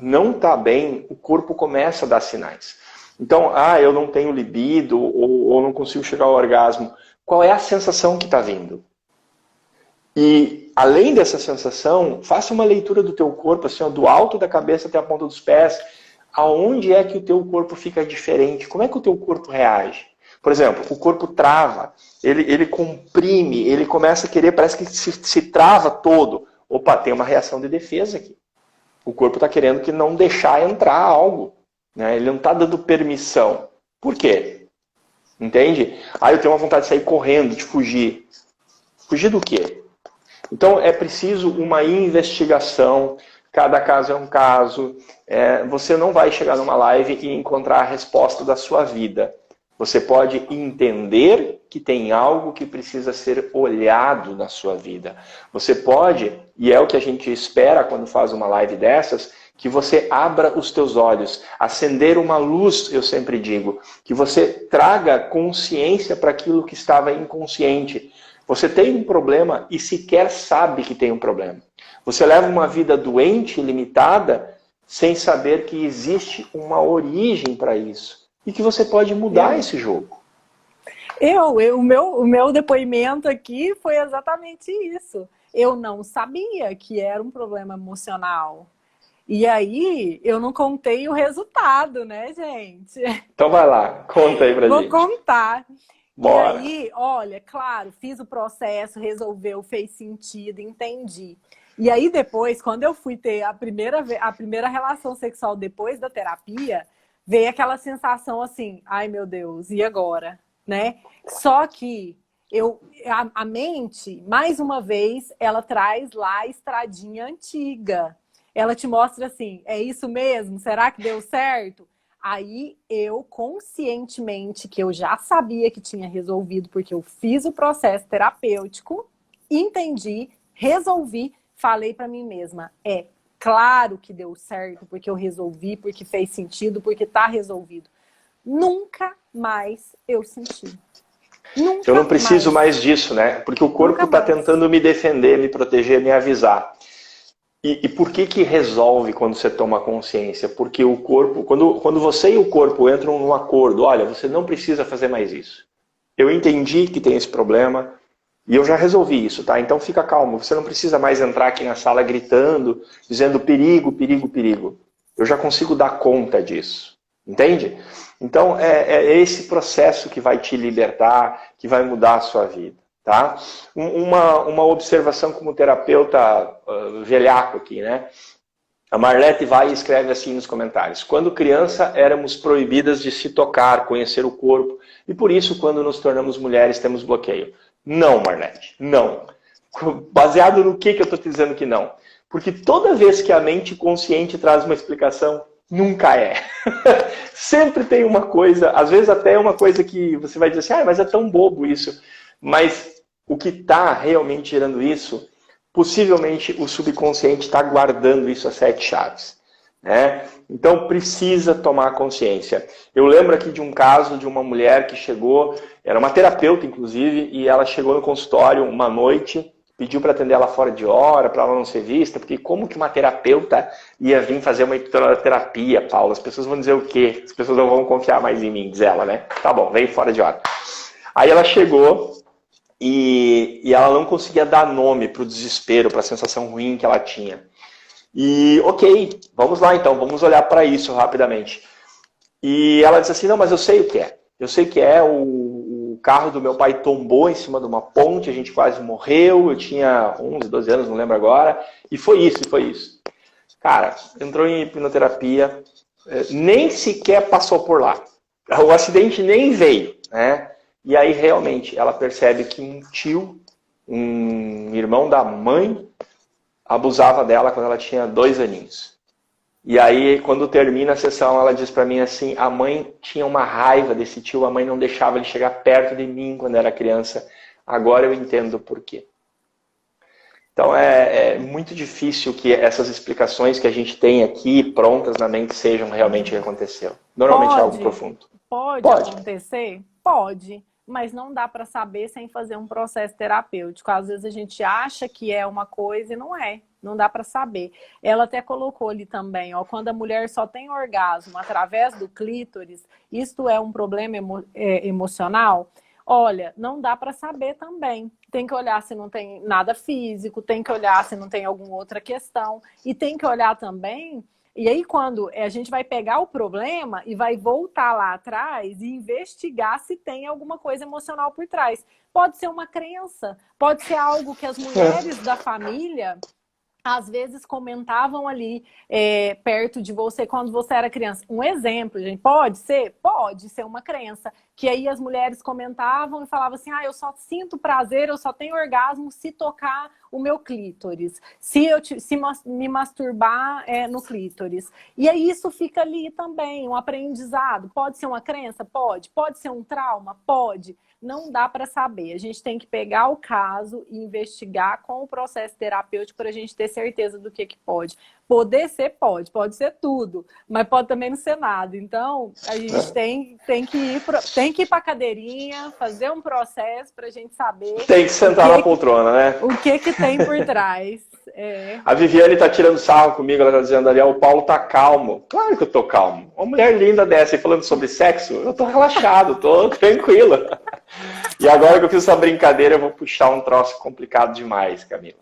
não está bem, o corpo começa a dar sinais. Então, eu não tenho libido ou não consigo chegar ao orgasmo. Qual é a sensação que está vindo? E, além dessa sensação, faça uma leitura do teu corpo, assim, do alto da cabeça até a ponta dos pés. Aonde é que o teu corpo fica diferente? Como é que o teu corpo reage? Por exemplo, o corpo trava, ele comprime, ele começa a querer, parece que se trava todo. Opa, tem uma reação de defesa aqui. O corpo está querendo que não deixar entrar algo. Né? Ele não está dando permissão. Por quê? Entende? Eu tenho uma vontade de sair correndo, de fugir. Fugir do quê? Então é preciso uma investigação, cada caso é um caso. Você não vai chegar numa live e encontrar a resposta da sua vida. Você pode entender que tem algo que precisa ser olhado na sua vida. Você pode, e é o que a gente espera quando faz uma live dessas, que você abra os teus olhos, acender uma luz, eu sempre digo, que você traga consciência para aquilo que estava inconsciente. Você tem um problema e sequer sabe que tem um problema. Você leva uma vida doente, limitada, sem saber que existe uma origem para isso. E que você pode mudar esse jogo. O meu depoimento aqui foi exatamente isso. Eu não sabia que era um problema emocional. E aí, eu não contei o resultado, né, gente? Então vai lá, conta aí pra gente. Vou contar. Bora. E aí, olha, claro, fiz o processo, resolveu, fez sentido, entendi. E aí depois, quando eu fui ter a primeira relação sexual depois da terapia, veio aquela sensação assim, ai meu Deus, e agora? Né? Só que a mente, mais uma vez, ela traz lá a estradinha antiga. Ela te mostra assim, é isso mesmo? Será que deu certo? Aí eu conscientemente, que eu já sabia que tinha resolvido, porque eu fiz o processo terapêutico, entendi, resolvi, falei para mim mesma, é claro que deu certo, porque eu resolvi, porque fez sentido, porque tá resolvido. Nunca mais eu senti. Nunca eu não preciso mais disso, né? Porque o corpo está tentando me defender, me proteger, me avisar. E por que resolve quando você toma consciência? Porque o corpo, quando você e o corpo entram num acordo, olha, você não precisa fazer mais isso. Eu entendi que tem esse problema e eu já resolvi isso, tá? Então fica calmo, você não precisa mais entrar aqui na sala gritando, dizendo perigo, perigo, perigo. Eu já consigo dar conta disso, entende? Então é esse processo que vai te libertar, que vai mudar a sua vida. Tá? Uma observação como terapeuta velhaco aqui, né? A Marlete vai e escreve assim nos comentários. Quando criança, éramos proibidas de se tocar, conhecer o corpo, e por isso, quando nos tornamos mulheres, temos bloqueio. Não, Marlete, não. Baseado no que eu estou te dizendo que não? Porque toda vez que a mente consciente traz uma explicação, nunca é. Sempre tem uma coisa, às vezes até uma coisa que você vai dizer assim, mas é tão bobo isso. Mas o que está realmente gerando isso, possivelmente o subconsciente está guardando isso a 7 chaves. Né? Então precisa tomar consciência. Eu lembro aqui de um caso de uma mulher que chegou, era uma terapeuta inclusive, e ela chegou no consultório uma noite, pediu para atender ela fora de hora, para ela não ser vista, porque como que uma terapeuta ia vir fazer uma hipnoterapia, Paulo? As pessoas vão dizer o quê? As pessoas não vão confiar mais em mim, diz ela, né? Tá bom, vem fora de hora. Aí ela chegou e ela não conseguia dar nome para o desespero, para a sensação ruim que ela tinha. E, ok, vamos lá então, vamos olhar para isso rapidamente. E ela disse assim, não, mas eu sei o que é. Eu sei o que é, o carro do meu pai tombou em cima de uma ponte, a gente quase morreu, eu tinha 11, 12 anos, não lembro agora, e foi isso, e foi isso. Cara, entrou em hipnoterapia, nem sequer passou por lá. O acidente nem veio, né? E aí, realmente, ela percebe que um tio, um irmão da mãe, abusava dela quando ela tinha 2 aninhos. E aí, quando termina a sessão, ela diz pra mim assim, a mãe tinha uma raiva desse tio, a mãe não deixava ele chegar perto de mim quando era criança. Agora eu entendo por quê. Então, é muito difícil que essas explicações que a gente tem aqui, prontas na mente, sejam realmente o que aconteceu. Normalmente é algo profundo. Pode acontecer? Pode. Mas não dá para saber sem fazer um processo terapêutico. Às vezes a gente acha que é uma coisa e não é. Não dá para saber. Ela até colocou ali também, ó, quando a mulher só tem orgasmo através do clítoris, isto é um problema emocional? Olha, não dá para saber também. Tem que olhar se não tem nada físico, tem que olhar se não tem alguma outra questão. E tem que olhar também... E aí, quando a gente vai pegar o problema e vai voltar lá atrás e investigar se tem alguma coisa emocional por trás. Pode ser uma crença, pode ser algo que as mulheres da família às vezes comentavam ali perto de você quando você era criança. Um exemplo, gente, pode ser uma crença. Que aí as mulheres comentavam e falavam assim, eu só sinto prazer, eu só tenho orgasmo se tocar o meu clítoris, se me masturbar no clítoris. E aí isso fica ali também, um aprendizado. Pode ser uma crença? Pode. Pode ser um trauma? Pode. Não dá para saber. A gente tem que pegar o caso e investigar com o processo terapêutico para a gente ter certeza do que pode. Poder ser, pode ser tudo, mas pode também não ser nada. Então, a gente tem que ir para a cadeirinha, fazer um processo para a gente saber. Tem que sentar na poltrona, né? O que tem por trás. A Viviane tá tirando sarro comigo, ela tá dizendo ali, o Paulo tá calmo. Claro que eu tô calmo. Uma mulher linda dessa e falando sobre sexo, eu tô relaxado, tô tranquila. E agora que eu fiz essa brincadeira, eu vou puxar um troço complicado demais, Camila.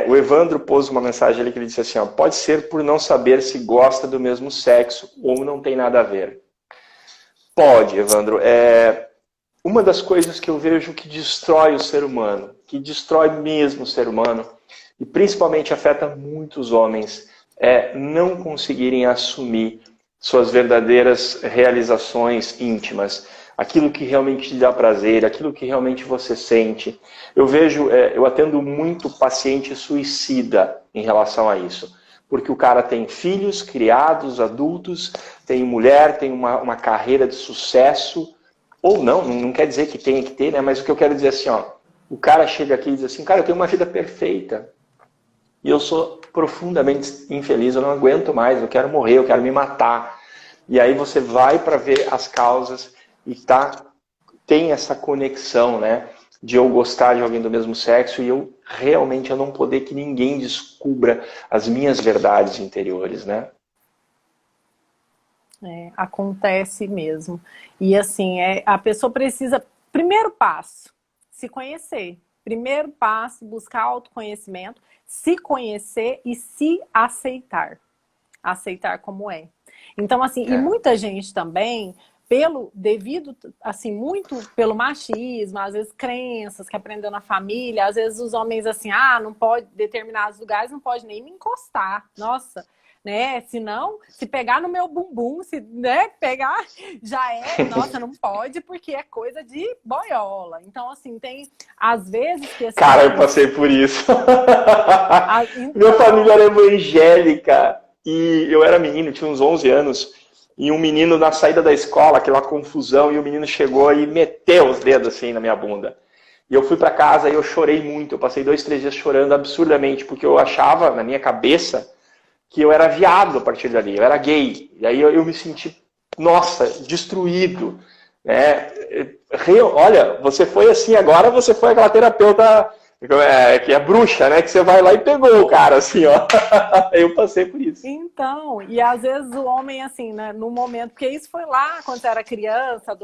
O Evandro pôs uma mensagem ali que ele disse assim, pode ser por não saber se gosta do mesmo sexo ou não tem nada a ver. Pode, Evandro. Uma das coisas que eu vejo que destrói o ser humano, que destrói mesmo o ser humano, e principalmente afeta muitos homens, é não conseguirem assumir suas verdadeiras realizações íntimas, aquilo que realmente te dá prazer, aquilo que realmente você sente. Eu atendo muito paciente suicida em relação a isso, porque o cara tem filhos, criados, adultos, tem mulher, tem uma carreira de sucesso, ou não quer dizer que tenha que ter, né? Mas o que eu quero dizer é assim, o cara chega aqui e diz assim, cara, eu tenho uma vida perfeita, e eu sou profundamente infeliz, eu não aguento mais, eu quero morrer, eu quero me matar. E aí você vai para ver as causas e tem essa conexão, né? De eu gostar de alguém do mesmo sexo e eu não poder que ninguém descubra as minhas verdades interiores, né? Acontece mesmo. E assim, a pessoa precisa, primeiro passo, se conhecer. Primeiro passo, buscar autoconhecimento, se conhecer e se aceitar. Aceitar como é. Então, assim, e muita gente também, muito pelo machismo, às vezes crenças que aprendeu na família, às vezes os homens assim, não pode, determinados lugares não pode nem me encostar. Nossa, né? Se pegar no meu bumbum, pegar, nossa, não pode, porque é coisa de boiola. Então, assim, tem, às vezes que... Assim, cara, eu passei por isso. Então... Minha família era evangélica e eu era menino, tinha uns 11 anos, e um menino na saída da escola, aquela confusão, e o menino chegou e meteu os dedos assim na minha bunda. E eu fui pra casa e eu chorei muito, eu passei 2, 3 dias chorando absurdamente, porque eu achava, na minha cabeça, que eu era viado a partir dali, eu era gay. E aí eu me senti, nossa, destruído. Né? Olha, você foi assim, agora você foi aquela terapeuta que é bruxa, né? Que você vai lá e pegou o cara, assim, ó. Eu passei por isso. Então, e às vezes o homem, assim, né, no momento, porque isso foi lá quando você era criança,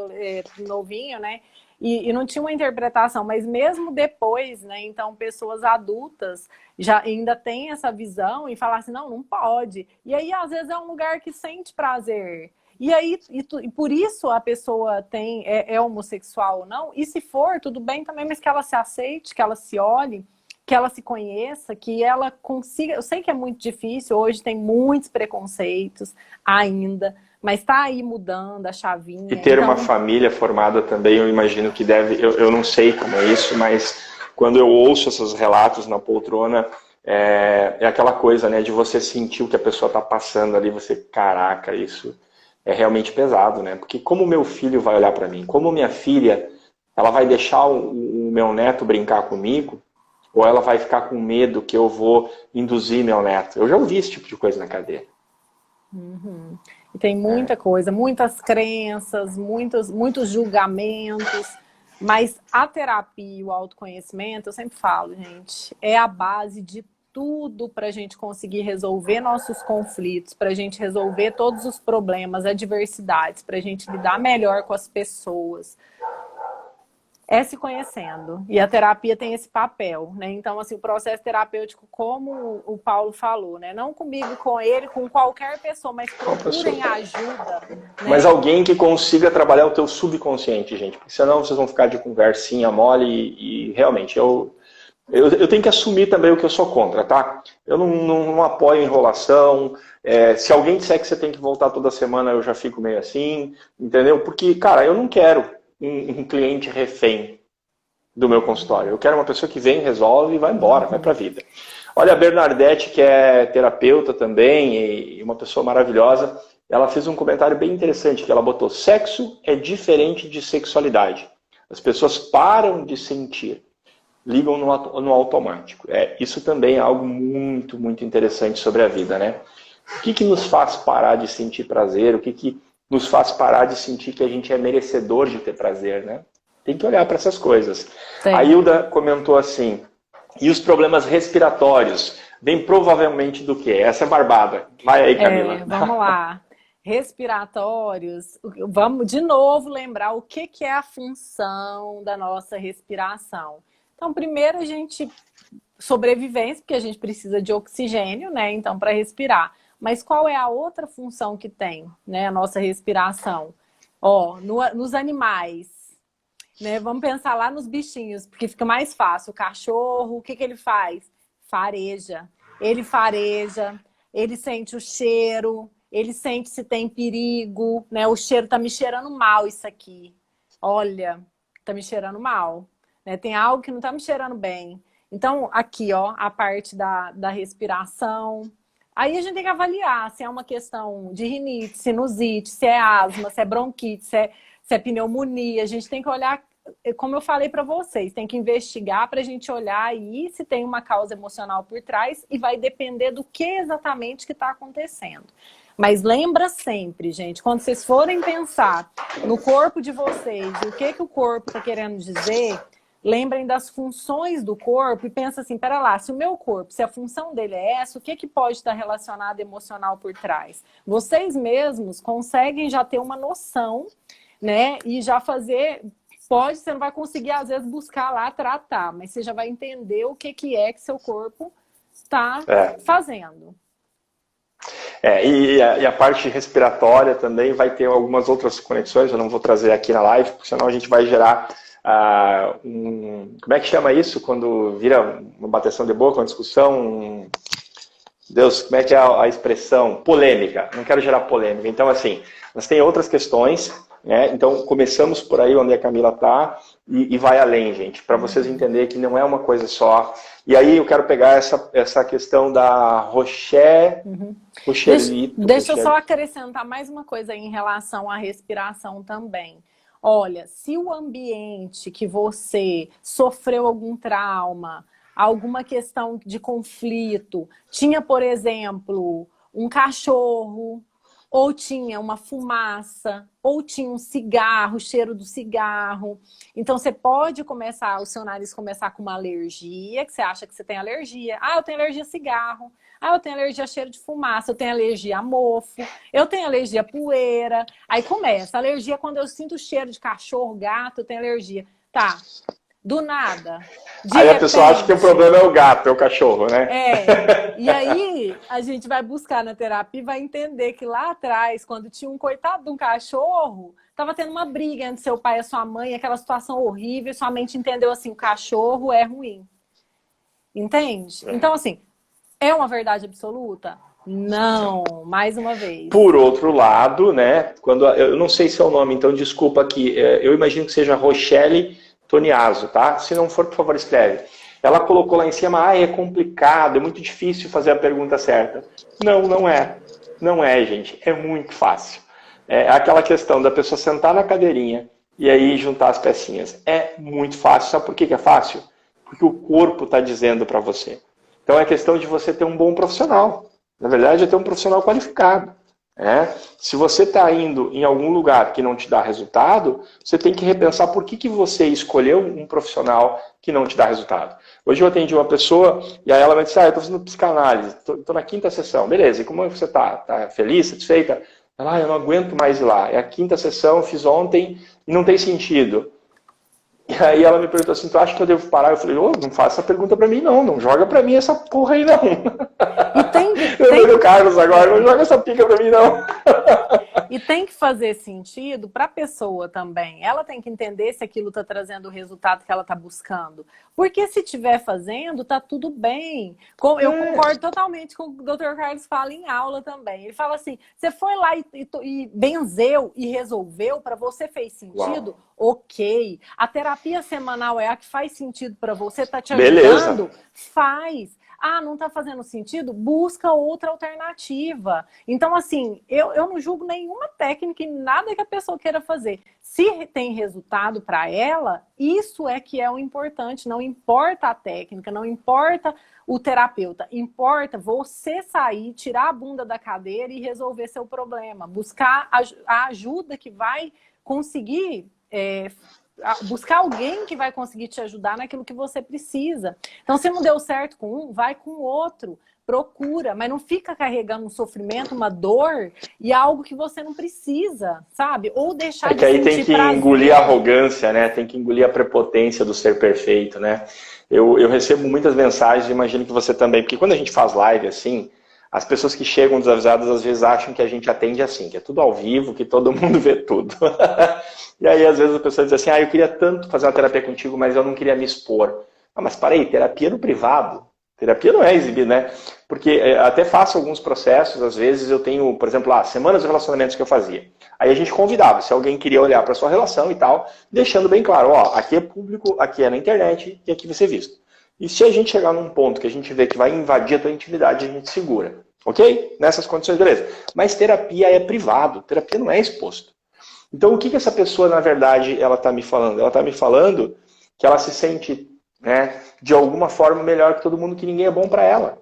novinho, né? E não tinha uma interpretação, mas mesmo depois, né? Então, pessoas adultas já ainda têm essa visão e falam assim, não pode. E aí, às vezes, é um lugar que sente prazer. E aí, e por isso a pessoa é homossexual ou não, e se for, tudo bem também, mas que ela se aceite, que ela se olhe, que ela se conheça, que ela consiga... Eu sei que é muito difícil, hoje tem muitos preconceitos ainda, mas está aí mudando a chavinha. E ter uma família formada também, eu imagino que deve... Eu não sei como é isso, mas quando eu ouço esses relatos na poltrona, é aquela coisa, né, de você sentir o que a pessoa está passando ali, você, caraca, isso é realmente pesado, né? Porque como meu filho vai olhar para mim? Como minha filha, ela vai deixar o meu neto brincar comigo? Ou ela vai ficar com medo que eu vou induzir meu neto? Eu já ouvi esse tipo de coisa na cadeia. Uhum. E tem muita coisa, muitas crenças, muitos julgamentos, mas a terapia e o autoconhecimento, eu sempre falo, gente, é a base de tudo para a gente conseguir resolver nossos conflitos, para a gente resolver todos os problemas, adversidades, para a gente lidar melhor com as pessoas. É se conhecendo. E a terapia tem esse papel, né? Então, assim, o processo terapêutico, como o Paulo falou, né? Não comigo, com ele, com qualquer pessoa, mas procurem ajuda. Né? Mas alguém que consiga trabalhar o teu subconsciente, gente. Porque senão vocês vão ficar de conversinha mole e realmente, Eu tenho que assumir também o que eu sou contra, tá? Eu não apoio enrolação. Se alguém disser que você tem que voltar toda semana, eu já fico meio assim, entendeu? Porque, cara, eu não quero um cliente refém do meu consultório. Eu quero uma pessoa que vem, resolve e vai embora, vai pra vida. Olha, a Bernadette, que é terapeuta também e uma pessoa maravilhosa, ela fez um comentário bem interessante, que ela botou: sexo é diferente de sexualidade. As pessoas param de sentir, ligam no automático. Isso também é algo muito, muito interessante sobre a vida, né? O que nos faz parar de sentir prazer? O que nos faz parar de sentir que a gente é merecedor de ter prazer, né? Tem que olhar para essas coisas. Sim. A Hilda comentou assim: e os problemas respiratórios vêm provavelmente do quê? Essa é barbada. Vai aí, Camila. Vamos lá. Respiratórios, vamos de novo lembrar o que é a função da nossa respiração. Então, primeiro a gente, sobrevivência, porque a gente precisa de oxigênio, né? Então, para respirar. Mas qual é a outra função que tem, né? A nossa respiração? Nos animais, né? Vamos pensar lá nos bichinhos, porque fica mais fácil. O cachorro, o que ele faz? Fareja. Ele fareja, ele sente o cheiro, ele sente se tem perigo, né? O cheiro tá me cheirando mal isso aqui. Olha, tá me cheirando mal. Né? Tem algo que não tá me cheirando bem. Então, aqui, a parte da respiração. Aí a gente tem que avaliar se é uma questão de rinite, sinusite, se é asma, se é bronquite, se é pneumonia. A gente tem que olhar, como eu falei para vocês, tem que investigar para a gente olhar aí se tem uma causa emocional por trás e vai depender do que exatamente que está acontecendo. Mas lembra sempre, gente, quando vocês forem pensar no corpo de vocês, o que o corpo está querendo dizer, lembrem das funções do corpo e pensa assim, pera lá, se o meu corpo, se a função dele é essa, o que pode estar relacionado emocional por trás? Vocês mesmos conseguem já ter uma noção, né? E já fazer, você não vai conseguir às vezes buscar lá tratar, mas você já vai entender o que é que seu corpo está fazendo. E a parte respiratória também vai ter algumas outras conexões, eu não vou trazer aqui na live, porque senão a gente vai gerar como é que chama isso? Quando vira uma bateção de boca, uma discussão, Deus, como é que é a expressão? Polêmica, não quero gerar polêmica. Então, assim, nós tem outras questões, né? Então, começamos por aí onde a Camila está e vai além, gente, para vocês entenderem que não é uma coisa só. E aí eu quero pegar essa questão da Deixa eu só acrescentar mais uma coisa em relação à respiração também. Olha, se o ambiente que você sofreu algum trauma, alguma questão de conflito, tinha, por exemplo, um cachorro, ou tinha uma fumaça, ou tinha um cigarro, o cheiro do cigarro. Então, você pode começar, o seu nariz começar com uma alergia, que você acha que você tem alergia. Ah, eu tenho alergia a cigarro. Ah, eu tenho alergia a cheiro de fumaça. Eu tenho alergia a mofo. Eu tenho alergia a poeira. Aí começa. Alergia quando eu sinto o cheiro de cachorro, gato, eu tenho alergia. Tá. Do nada. Aí a pessoa acha que o problema é o gato, é o cachorro, né? E aí a gente vai buscar na terapia e vai entender que lá atrás, quando tinha um coitado de um cachorro, tava tendo uma briga entre seu pai e sua mãe, aquela situação horrível, sua mente entendeu assim, o cachorro é ruim. Entende? Então, assim, é uma verdade absoluta? Não, mais uma vez. Por outro lado, né, eu não sei se é o nome, então desculpa aqui, eu imagino que seja Rochelle Toniaso, tá? Se não for, por favor, escreve. Ela colocou lá em cima, é complicado, é muito difícil fazer a pergunta certa. Não, não é. Não é, gente. É muito fácil. É aquela questão da pessoa sentar na cadeirinha e aí juntar as pecinhas. É muito fácil. Sabe por que é fácil? Porque o corpo está dizendo para você. Então é questão de você ter um bom profissional. Na verdade, é ter um profissional qualificado. Se você está indo em algum lugar que não te dá resultado, você tem que repensar por que você escolheu um profissional que não te dá resultado. Hoje eu atendi uma pessoa e aí ela me disse, eu estou fazendo psicanálise, estou na 5ª sessão. Beleza, e como você está? Está feliz, satisfeita? Ela, eu não aguento mais ir lá. É a 5ª sessão, fiz ontem e não tem sentido. E aí ela me perguntou assim, tu acha que eu devo parar? Eu falei, não faça essa pergunta pra mim não joga pra mim essa porra aí não. Eu do Carlos agora, não joga essa pica pra mim não. E tem que fazer sentido para a pessoa também. Ela tem que entender se aquilo está trazendo o resultado que ela está buscando. Porque se estiver fazendo, tá tudo bem. Eu concordo totalmente com o que o Dr. Carlos fala em aula também. Ele fala assim, você foi lá e benzeu e resolveu, para você fez sentido? Uau. Ok. A terapia semanal é a que faz sentido para você, tá te Beleza. ajudando? Faz. Ah, não está fazendo sentido? Busca outra alternativa. Então, assim, eu não julgo nenhuma técnica e nada que a pessoa queira fazer. Se tem resultado para ela, isso é que é o importante. Não importa a técnica, não importa o terapeuta. Importa você sair, tirar a bunda da cadeira e resolver seu problema. Buscar a ajuda que vai conseguir... buscar alguém que vai conseguir te ajudar naquilo que você precisa. Então, se não deu certo com um, vai com o outro. Procura, mas não fica carregando um sofrimento, uma dor e algo que você não precisa, sabe? Ou deixar de que aí sentir tem que prazer. engolir a arrogância, né? Tem que engolir a prepotência do ser perfeito, né? Eu recebo muitas mensagens, imagino que você também, porque quando a gente faz live assim, as pessoas que chegam desavisadas às vezes acham que a gente atende assim, que é tudo ao vivo, que todo mundo vê tudo. E aí às vezes a pessoa diz assim, eu queria tanto fazer uma terapia contigo, mas eu não queria me expor. Mas para aí, terapia no privado. Terapia não é exibir, né? Porque até faço alguns processos, às vezes eu tenho, por exemplo, semanas de relacionamentos que eu fazia. Aí a gente convidava, se alguém queria olhar para sua relação e tal, deixando bem claro, aqui é público, aqui é na internet e aqui vai ser visto. E se a gente chegar num ponto que a gente vê que vai invadir a tua intimidade, a gente segura. Ok? Nessas condições, beleza. Mas terapia é privado, terapia não é exposto. Então o que essa pessoa, na verdade, ela está me falando? Ela está me falando que ela se sente, né, de alguma forma melhor que todo mundo, que ninguém é bom para ela.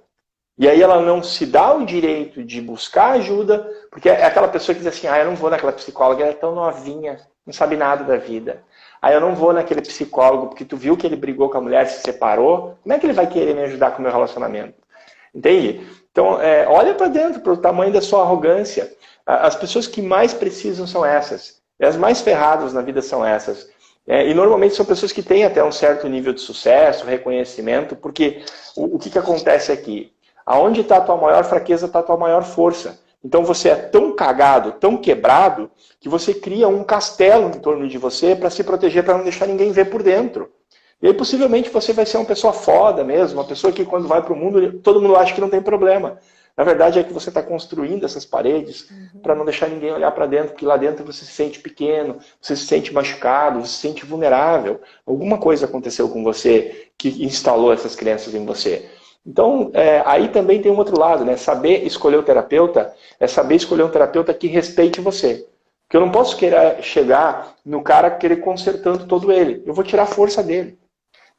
E aí ela não se dá o direito de buscar ajuda, porque é aquela pessoa que diz assim, eu não vou naquela psicóloga, ela é tão novinha, não sabe nada da vida. Eu não vou naquele psicólogo, porque tu viu que ele brigou com a mulher, se separou, como é que ele vai querer me ajudar com o meu relacionamento? Entende? Então, olha para dentro, para o tamanho da sua arrogância. As pessoas que mais precisam são essas. E as mais ferradas na vida são essas. E normalmente são pessoas que têm até um certo nível de sucesso, reconhecimento, porque o que acontece aqui? Aonde está a tua maior fraqueza, está a tua maior força. Então você é tão cagado, tão quebrado, que você cria um castelo em torno de você para se proteger, para não deixar ninguém ver por dentro. E aí possivelmente você vai ser uma pessoa foda mesmo, uma pessoa que quando vai para o mundo, todo mundo acha que não tem problema. Na verdade é que você está construindo essas paredes para não deixar ninguém olhar para dentro, porque lá dentro você se sente pequeno, você se sente machucado, você se sente vulnerável. Alguma coisa aconteceu com você que instalou essas crenças em você. Então, aí também tem um outro lado, né? Saber escolher o terapeuta é saber escolher um terapeuta que respeite você. Porque eu não posso querer chegar no cara querer consertando todo ele. Eu vou tirar a força dele.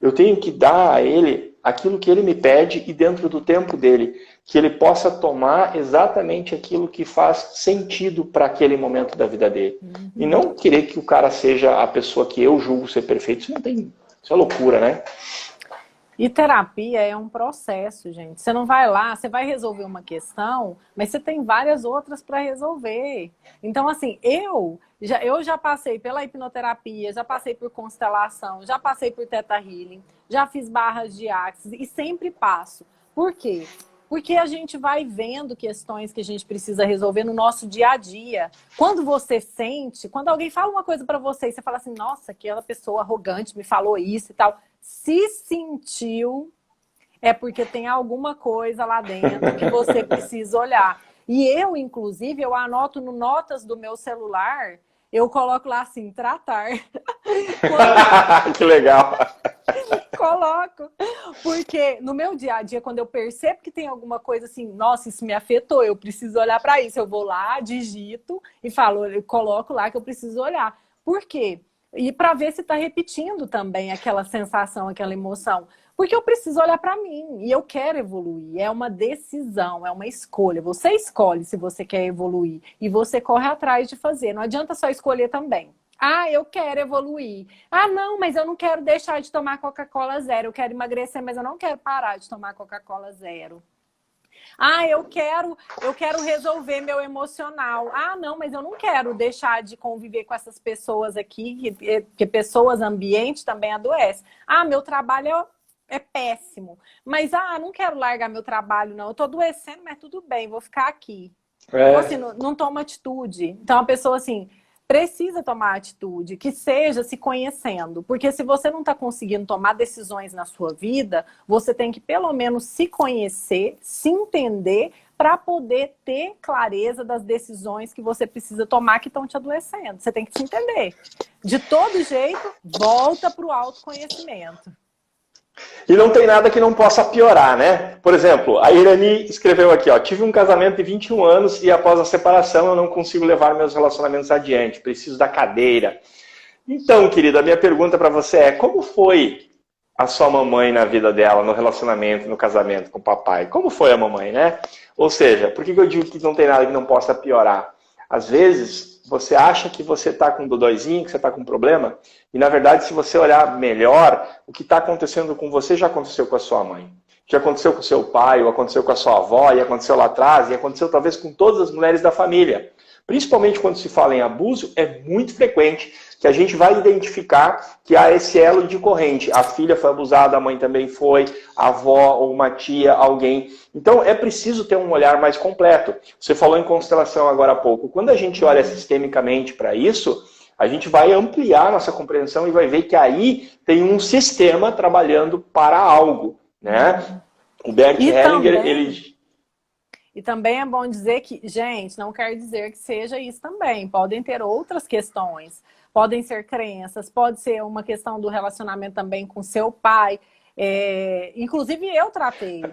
Eu tenho que dar a ele aquilo que ele me pede e dentro do tempo dele, que ele possa tomar exatamente aquilo que faz sentido para aquele momento da vida dele. E não querer que o cara seja a pessoa que eu julgo ser perfeito. Isso é loucura, né? E terapia é um processo, gente. Você não vai lá, você vai resolver uma questão, mas você tem várias outras para resolver. Então, assim, eu já passei pela hipnoterapia, já passei por constelação, já passei por Theta Healing, já fiz barras de Axis e sempre passo. Por quê? Porque a gente vai vendo questões que a gente precisa resolver no nosso dia a dia. Quando você sente, quando alguém fala uma coisa para você e você fala assim, nossa, aquela pessoa arrogante me falou isso e tal. Se sentiu, é porque tem alguma coisa lá dentro que você precisa olhar. E eu, inclusive, eu anoto no notas do meu celular, eu coloco lá assim, tratar. Que legal! Coloco. Porque no meu dia a dia, quando eu percebo que tem alguma coisa assim, nossa, isso me afetou, eu preciso olhar para isso. Eu vou lá, digito e falo, eu coloco lá que eu preciso olhar. Por quê? E para ver se está repetindo também aquela sensação, aquela emoção. Porque eu preciso olhar para mim e eu quero evoluir. É uma decisão, é uma escolha. Você escolhe se você quer evoluir e você corre atrás de fazer. Não adianta só escolher também. Eu quero evoluir. Não, mas eu não quero deixar de tomar Coca-Cola zero. Eu quero emagrecer, mas eu não quero parar de tomar Coca-Cola zero. Eu quero resolver meu emocional. Não, mas eu não quero deixar de conviver com essas pessoas aqui, que pessoas, ambiente também adoece. Meu trabalho é péssimo. Mas, não quero largar meu trabalho, não. Eu tô adoecendo, mas tudo bem, vou ficar aqui. Então, assim, não toma atitude. Então, a pessoa, assim, precisa tomar atitude, que seja se conhecendo. Porque se você não está conseguindo tomar decisões na sua vida, você tem que, pelo menos, se conhecer, se entender, para poder ter clareza das decisões que você precisa tomar que estão te adoecendo. Você tem que se entender. De todo jeito, volta para o autoconhecimento. E não tem nada que não possa piorar, né? Por exemplo, a Irani escreveu aqui, ó, tive um casamento de 21 anos e após a separação eu não consigo levar meus relacionamentos adiante, preciso da cadeira. Então, querida, a minha pergunta para você é, como foi a sua mamãe na vida dela, no relacionamento, no casamento com o papai? Como foi a mamãe, né? Ou seja, por que eu digo que não tem nada que não possa piorar? Às vezes, você acha que você está com um dodóizinho, que você está com um problema, e na verdade, se você olhar melhor, o que está acontecendo com você já aconteceu com a sua mãe. Já aconteceu com o seu pai, ou aconteceu com a sua avó, e aconteceu lá atrás, e aconteceu talvez com todas as mulheres da família. Principalmente quando se fala em abuso, é muito frequente que a gente vai identificar que há esse elo de corrente. A filha foi abusada, a mãe também foi, a avó ou uma tia, alguém. Então é preciso ter um olhar mais completo. Você falou em constelação agora há pouco. Quando a gente olha sistemicamente para isso, a gente vai ampliar nossa compreensão e vai ver que aí tem um sistema trabalhando para algo, né? O Bert Hellinger, ele... E também é bom dizer que, gente, não quer dizer que seja isso também. Podem ter outras questões. Podem ser crenças, pode ser uma questão do relacionamento também com seu pai. Inclusive eu tratei.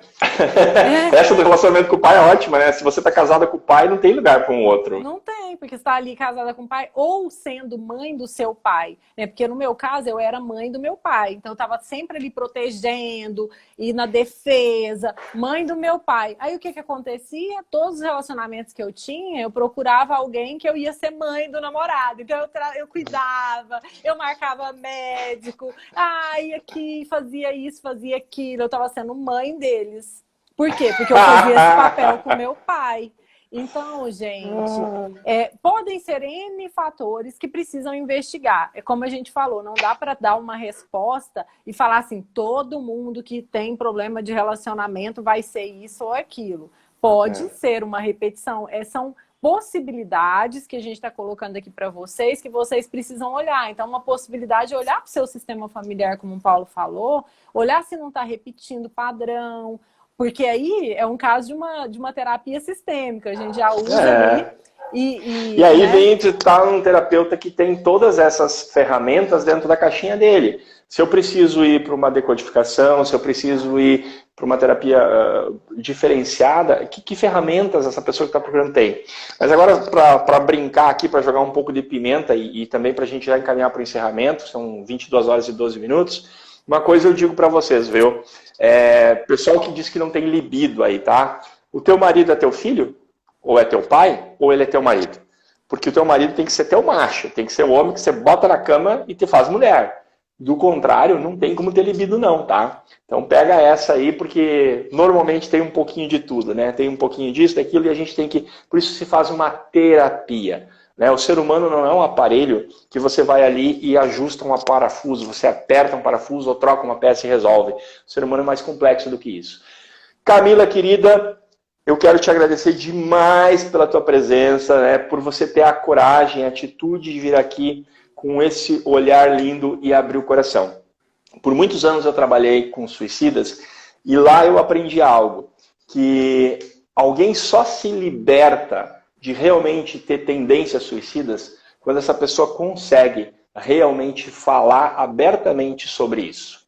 Essa do relacionamento com o pai é ótima, né? Se você está casada com o pai, não tem lugar para um outro. Não tem, porque você está ali casada com o pai ou sendo mãe do seu pai, né? Porque no meu caso eu era mãe do meu pai, então eu estava sempre ali protegendo e na defesa, mãe do meu pai. Aí o que acontecia? Todos os relacionamentos que eu tinha, eu procurava alguém que eu ia ser mãe do namorado. Então eu cuidava, eu marcava médico, aqui fazia isso, fazia aquilo, eu estava sendo mãe deles. Por quê? Porque eu fazia esse papel com meu pai. Então, gente, podem ser N fatores que precisam investigar. É como a gente falou, não dá para dar uma resposta e falar assim, todo mundo que tem problema de relacionamento vai ser isso ou aquilo. Pode ser uma repetição. São possibilidades que a gente está colocando aqui para vocês, que vocês precisam olhar. Então, uma possibilidade é olhar para o seu sistema familiar, como o Paulo falou, olhar se não está repetindo padrão, porque aí é um caso de uma terapia sistêmica, a gente já usa ali. E aí vem estar um terapeuta que tem todas essas ferramentas dentro da caixinha dele. Se eu preciso ir para uma decodificação, se eu preciso ir para uma terapia diferenciada, que ferramentas essa pessoa que está procurando tem? Mas agora, para brincar aqui, para jogar um pouco de pimenta e também para a gente já encaminhar para o encerramento, são 22 horas e 12 minutos, uma coisa eu digo para vocês, viu? Pessoal que diz que não tem libido aí, tá? O teu marido é teu filho? Ou é teu pai? Ou ele é teu marido? Porque o teu marido tem que ser teu macho, tem que ser o homem que você bota na cama e te faz mulher. Do contrário, não tem como ter libido não, tá? Então pega essa aí, porque normalmente tem um pouquinho de tudo, né? Tem um pouquinho disso, daquilo, e a gente tem que... Por isso se faz uma terapia. Né? O ser humano não é um aparelho que você vai ali e ajusta um parafuso, você aperta um parafuso ou troca uma peça e resolve. O ser humano é mais complexo do que isso. Camila, querida, eu quero te agradecer demais pela tua presença, né? Por você ter a coragem, a atitude de vir aqui com esse olhar lindo e abrir o coração. Por muitos anos eu trabalhei com suicidas e lá eu aprendi algo, que alguém só se liberta de realmente ter tendências suicidas quando essa pessoa consegue realmente falar abertamente sobre isso.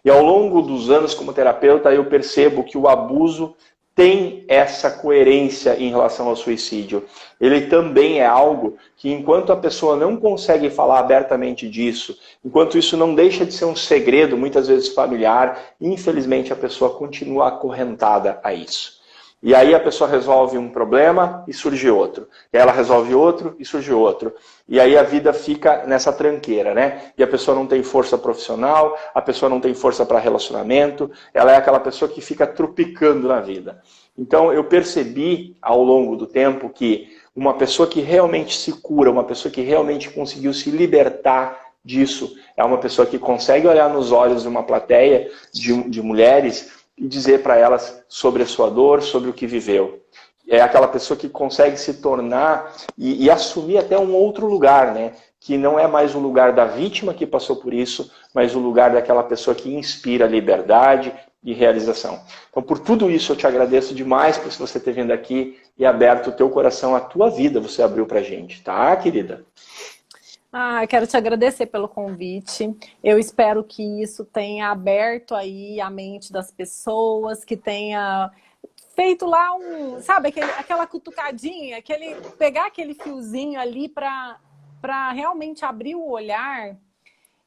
E ao longo dos anos como terapeuta eu percebo que o abuso tem essa coerência em relação ao suicídio. Ele também é algo que, enquanto a pessoa não consegue falar abertamente disso, enquanto isso não deixa de ser um segredo, muitas vezes familiar, infelizmente a pessoa continua acorrentada a isso. E aí a pessoa resolve um problema e surge outro. E aí ela resolve outro e surge outro. E aí a vida fica nessa tranqueira, né? E a pessoa não tem força profissional, a pessoa não tem força para relacionamento, ela é aquela pessoa que fica tropicando na vida. Então eu percebi ao longo do tempo que uma pessoa que realmente se cura, uma pessoa que realmente conseguiu se libertar disso, é uma pessoa que consegue olhar nos olhos de uma plateia de mulheres e dizer para elas sobre a sua dor, sobre o que viveu. é aquela pessoa que consegue se tornar e assumir até um outro lugar, né? Que não é mais o lugar da vítima que passou por isso, mas o lugar daquela pessoa que inspira liberdade e realização. Então, por tudo isso, eu te agradeço demais por você ter vindo aqui e aberto o teu coração, a tua vida, você abriu pra gente, tá, querida? Quero te agradecer pelo convite. Eu espero que isso tenha aberto aí a mente das pessoas, que tenha feito lá sabe, aquela cutucadinha, pegar aquele fiozinho ali para realmente abrir o olhar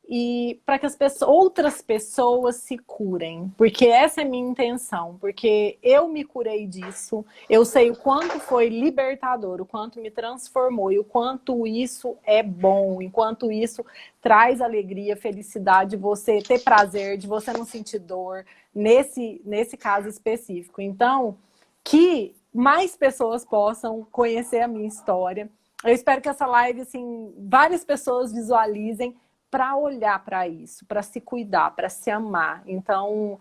e para que outras pessoas se curem, porque essa é a minha intenção, porque eu me curei disso, eu sei o quanto foi libertador, o quanto me transformou e o quanto isso é bom, enquanto isso traz alegria, felicidade, você ter prazer, de você não sentir dor, nesse caso específico. Então, que mais pessoas possam conhecer a minha história. Eu espero que essa live, assim, várias pessoas visualizem para olhar para isso, para se cuidar, para se amar. Então,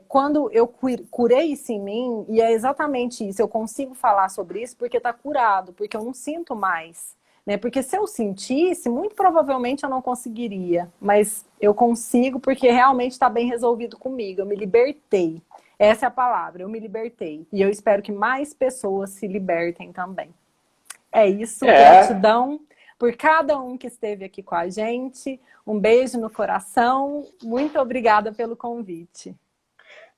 quando eu curei isso em mim, e é exatamente isso, eu consigo falar sobre isso porque está curado, porque eu não sinto mais. Né? Porque se eu sentisse, muito provavelmente eu não conseguiria. Mas eu consigo porque realmente está bem resolvido comigo, eu me libertei. Essa é a palavra, eu me libertei. E eu espero que mais pessoas se libertem também. É isso, gratidão por cada um que esteve aqui com a gente. Um beijo no coração. Muito obrigada pelo convite.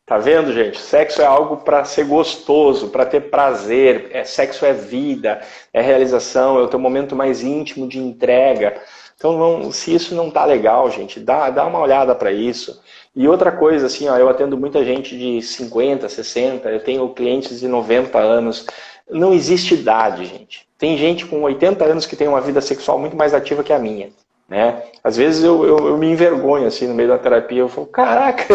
Tá vendo, gente? Sexo é algo para ser gostoso, para ter prazer. Sexo é vida, é realização, é o teu momento mais íntimo de entrega. Então, se isso não tá legal, gente, dá uma olhada para isso. E outra coisa, assim, ó, eu atendo muita gente de 50, 60, eu tenho clientes de 90 anos. Não existe idade, gente. Tem gente com 80 anos que tem uma vida sexual muito mais ativa que a minha. Né? Às vezes eu me envergonho assim no meio da terapia, eu falo, caraca,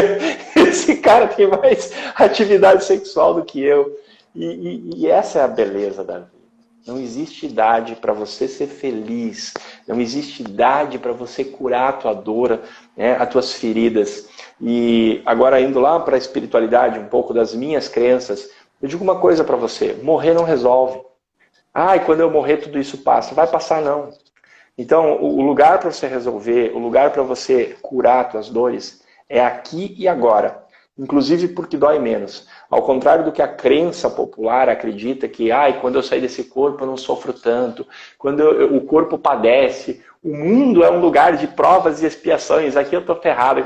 esse cara tem mais atividade sexual do que eu. E essa é a beleza da vida. Não existe idade para você ser feliz, não existe idade para você curar a tua dor, né, as tuas feridas. E agora indo lá para a espiritualidade, um pouco das minhas crenças, eu digo uma coisa para você, morrer não resolve. E quando eu morrer tudo isso passa. Vai passar não. Então, o lugar para você resolver, o lugar para você curar as suas dores é aqui e agora. Inclusive porque dói menos. Ao contrário do que a crença popular acredita que quando eu sair desse corpo eu não sofro tanto, quando o corpo padece, o mundo é um lugar de provas e expiações, aqui eu estou ferrado.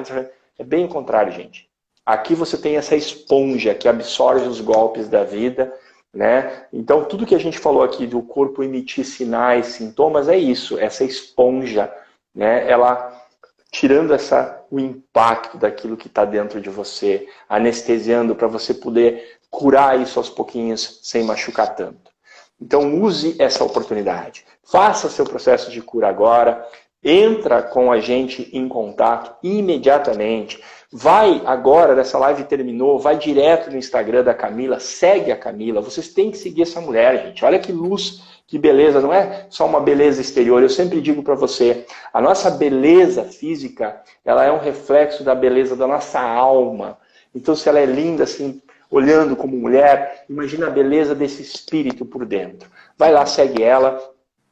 É bem o contrário, gente. Aqui você tem essa esponja que absorve os golpes da vida, né? Então, tudo que a gente falou aqui do corpo emitir sinais, sintomas, é isso, essa esponja, né? Ela tirando o impacto daquilo que está dentro de você, anestesiando para você poder curar isso aos pouquinhos sem machucar tanto. Então, use essa oportunidade. Faça seu processo de cura agora, entra com a gente em contato imediatamente. Vai agora, nessa live terminou, vai direto no Instagram da Camila, segue a Camila. Vocês têm que seguir essa mulher, gente. Olha que luz, que beleza. Não é só uma beleza exterior. Eu sempre digo para você, a nossa beleza física, ela é um reflexo da beleza da nossa alma. Então, se ela é linda assim, olhando como mulher, imagina a beleza desse espírito por dentro. Vai lá, segue ela.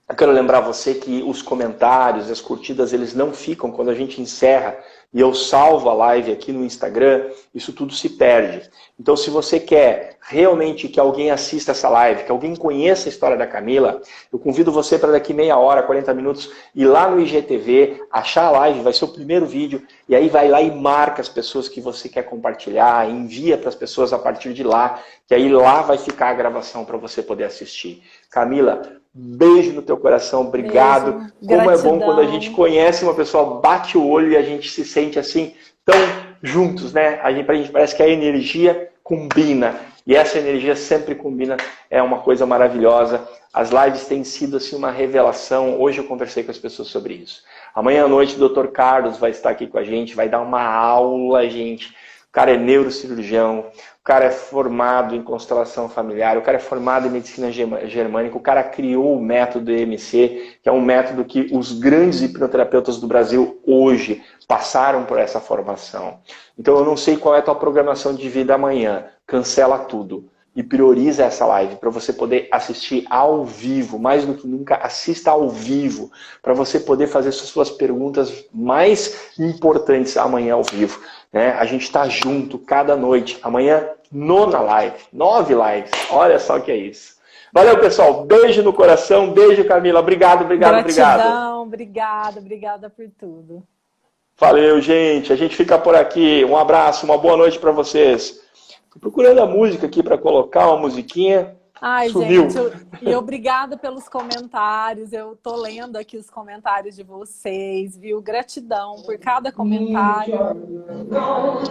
Eu quero lembrar você que os comentários, as curtidas, eles não ficam quando a gente encerra e eu salvo a live aqui no Instagram, isso tudo se perde. Então, se você quer realmente que alguém assista essa live, que alguém conheça a história da Camila, eu convido você para daqui meia hora, 40 minutos, ir lá no IGTV, achar a live, vai ser o primeiro vídeo, e aí vai lá e marca as pessoas que você quer compartilhar, envia para as pessoas a partir de lá, que aí lá vai ficar a gravação para você poder assistir. Camila, beijo no teu coração, obrigado. Beijo, como gratidão. É bom quando a gente conhece uma pessoa, bate o olho e a gente se sente assim, tão juntos, né? A gente parece que a energia combina. E essa energia sempre combina, é uma coisa maravilhosa. As lives têm sido assim uma revelação. Hoje eu conversei com as pessoas sobre isso. Amanhã à noite o Dr. Carlos vai estar aqui com a gente, vai dar uma aula, gente. O cara é neurocirurgião, o cara é formado em constelação familiar, o cara é formado em medicina germânica, o cara criou o método EMC, que é um método que os grandes hipnoterapeutas do Brasil hoje passaram por essa formação. Então eu não sei qual é a tua programação de vida amanhã, cancela tudo. e prioriza essa live para você poder assistir ao vivo, mais do que nunca, assista ao vivo, para você poder fazer suas perguntas mais importantes amanhã ao vivo. Né? A gente está junto cada noite, amanhã 9ª live, 9 lives, olha só o que é isso. Valeu, pessoal, beijo no coração, beijo, Camila, obrigado. Gratidão, obrigada por tudo. Valeu, gente, a gente fica por aqui, um abraço, uma boa noite para vocês. Tô procurando a música aqui para colocar, uma musiquinha. Ai, sumiu. gente, e obrigada pelos comentários. Eu tô lendo aqui os comentários de vocês, viu? Gratidão por cada comentário.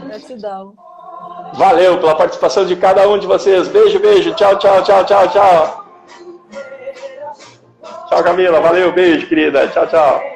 Gratidão. Valeu pela participação de cada um de vocês. Beijo. Tchau. Tchau, Camila. Valeu, beijo, querida. Tchau.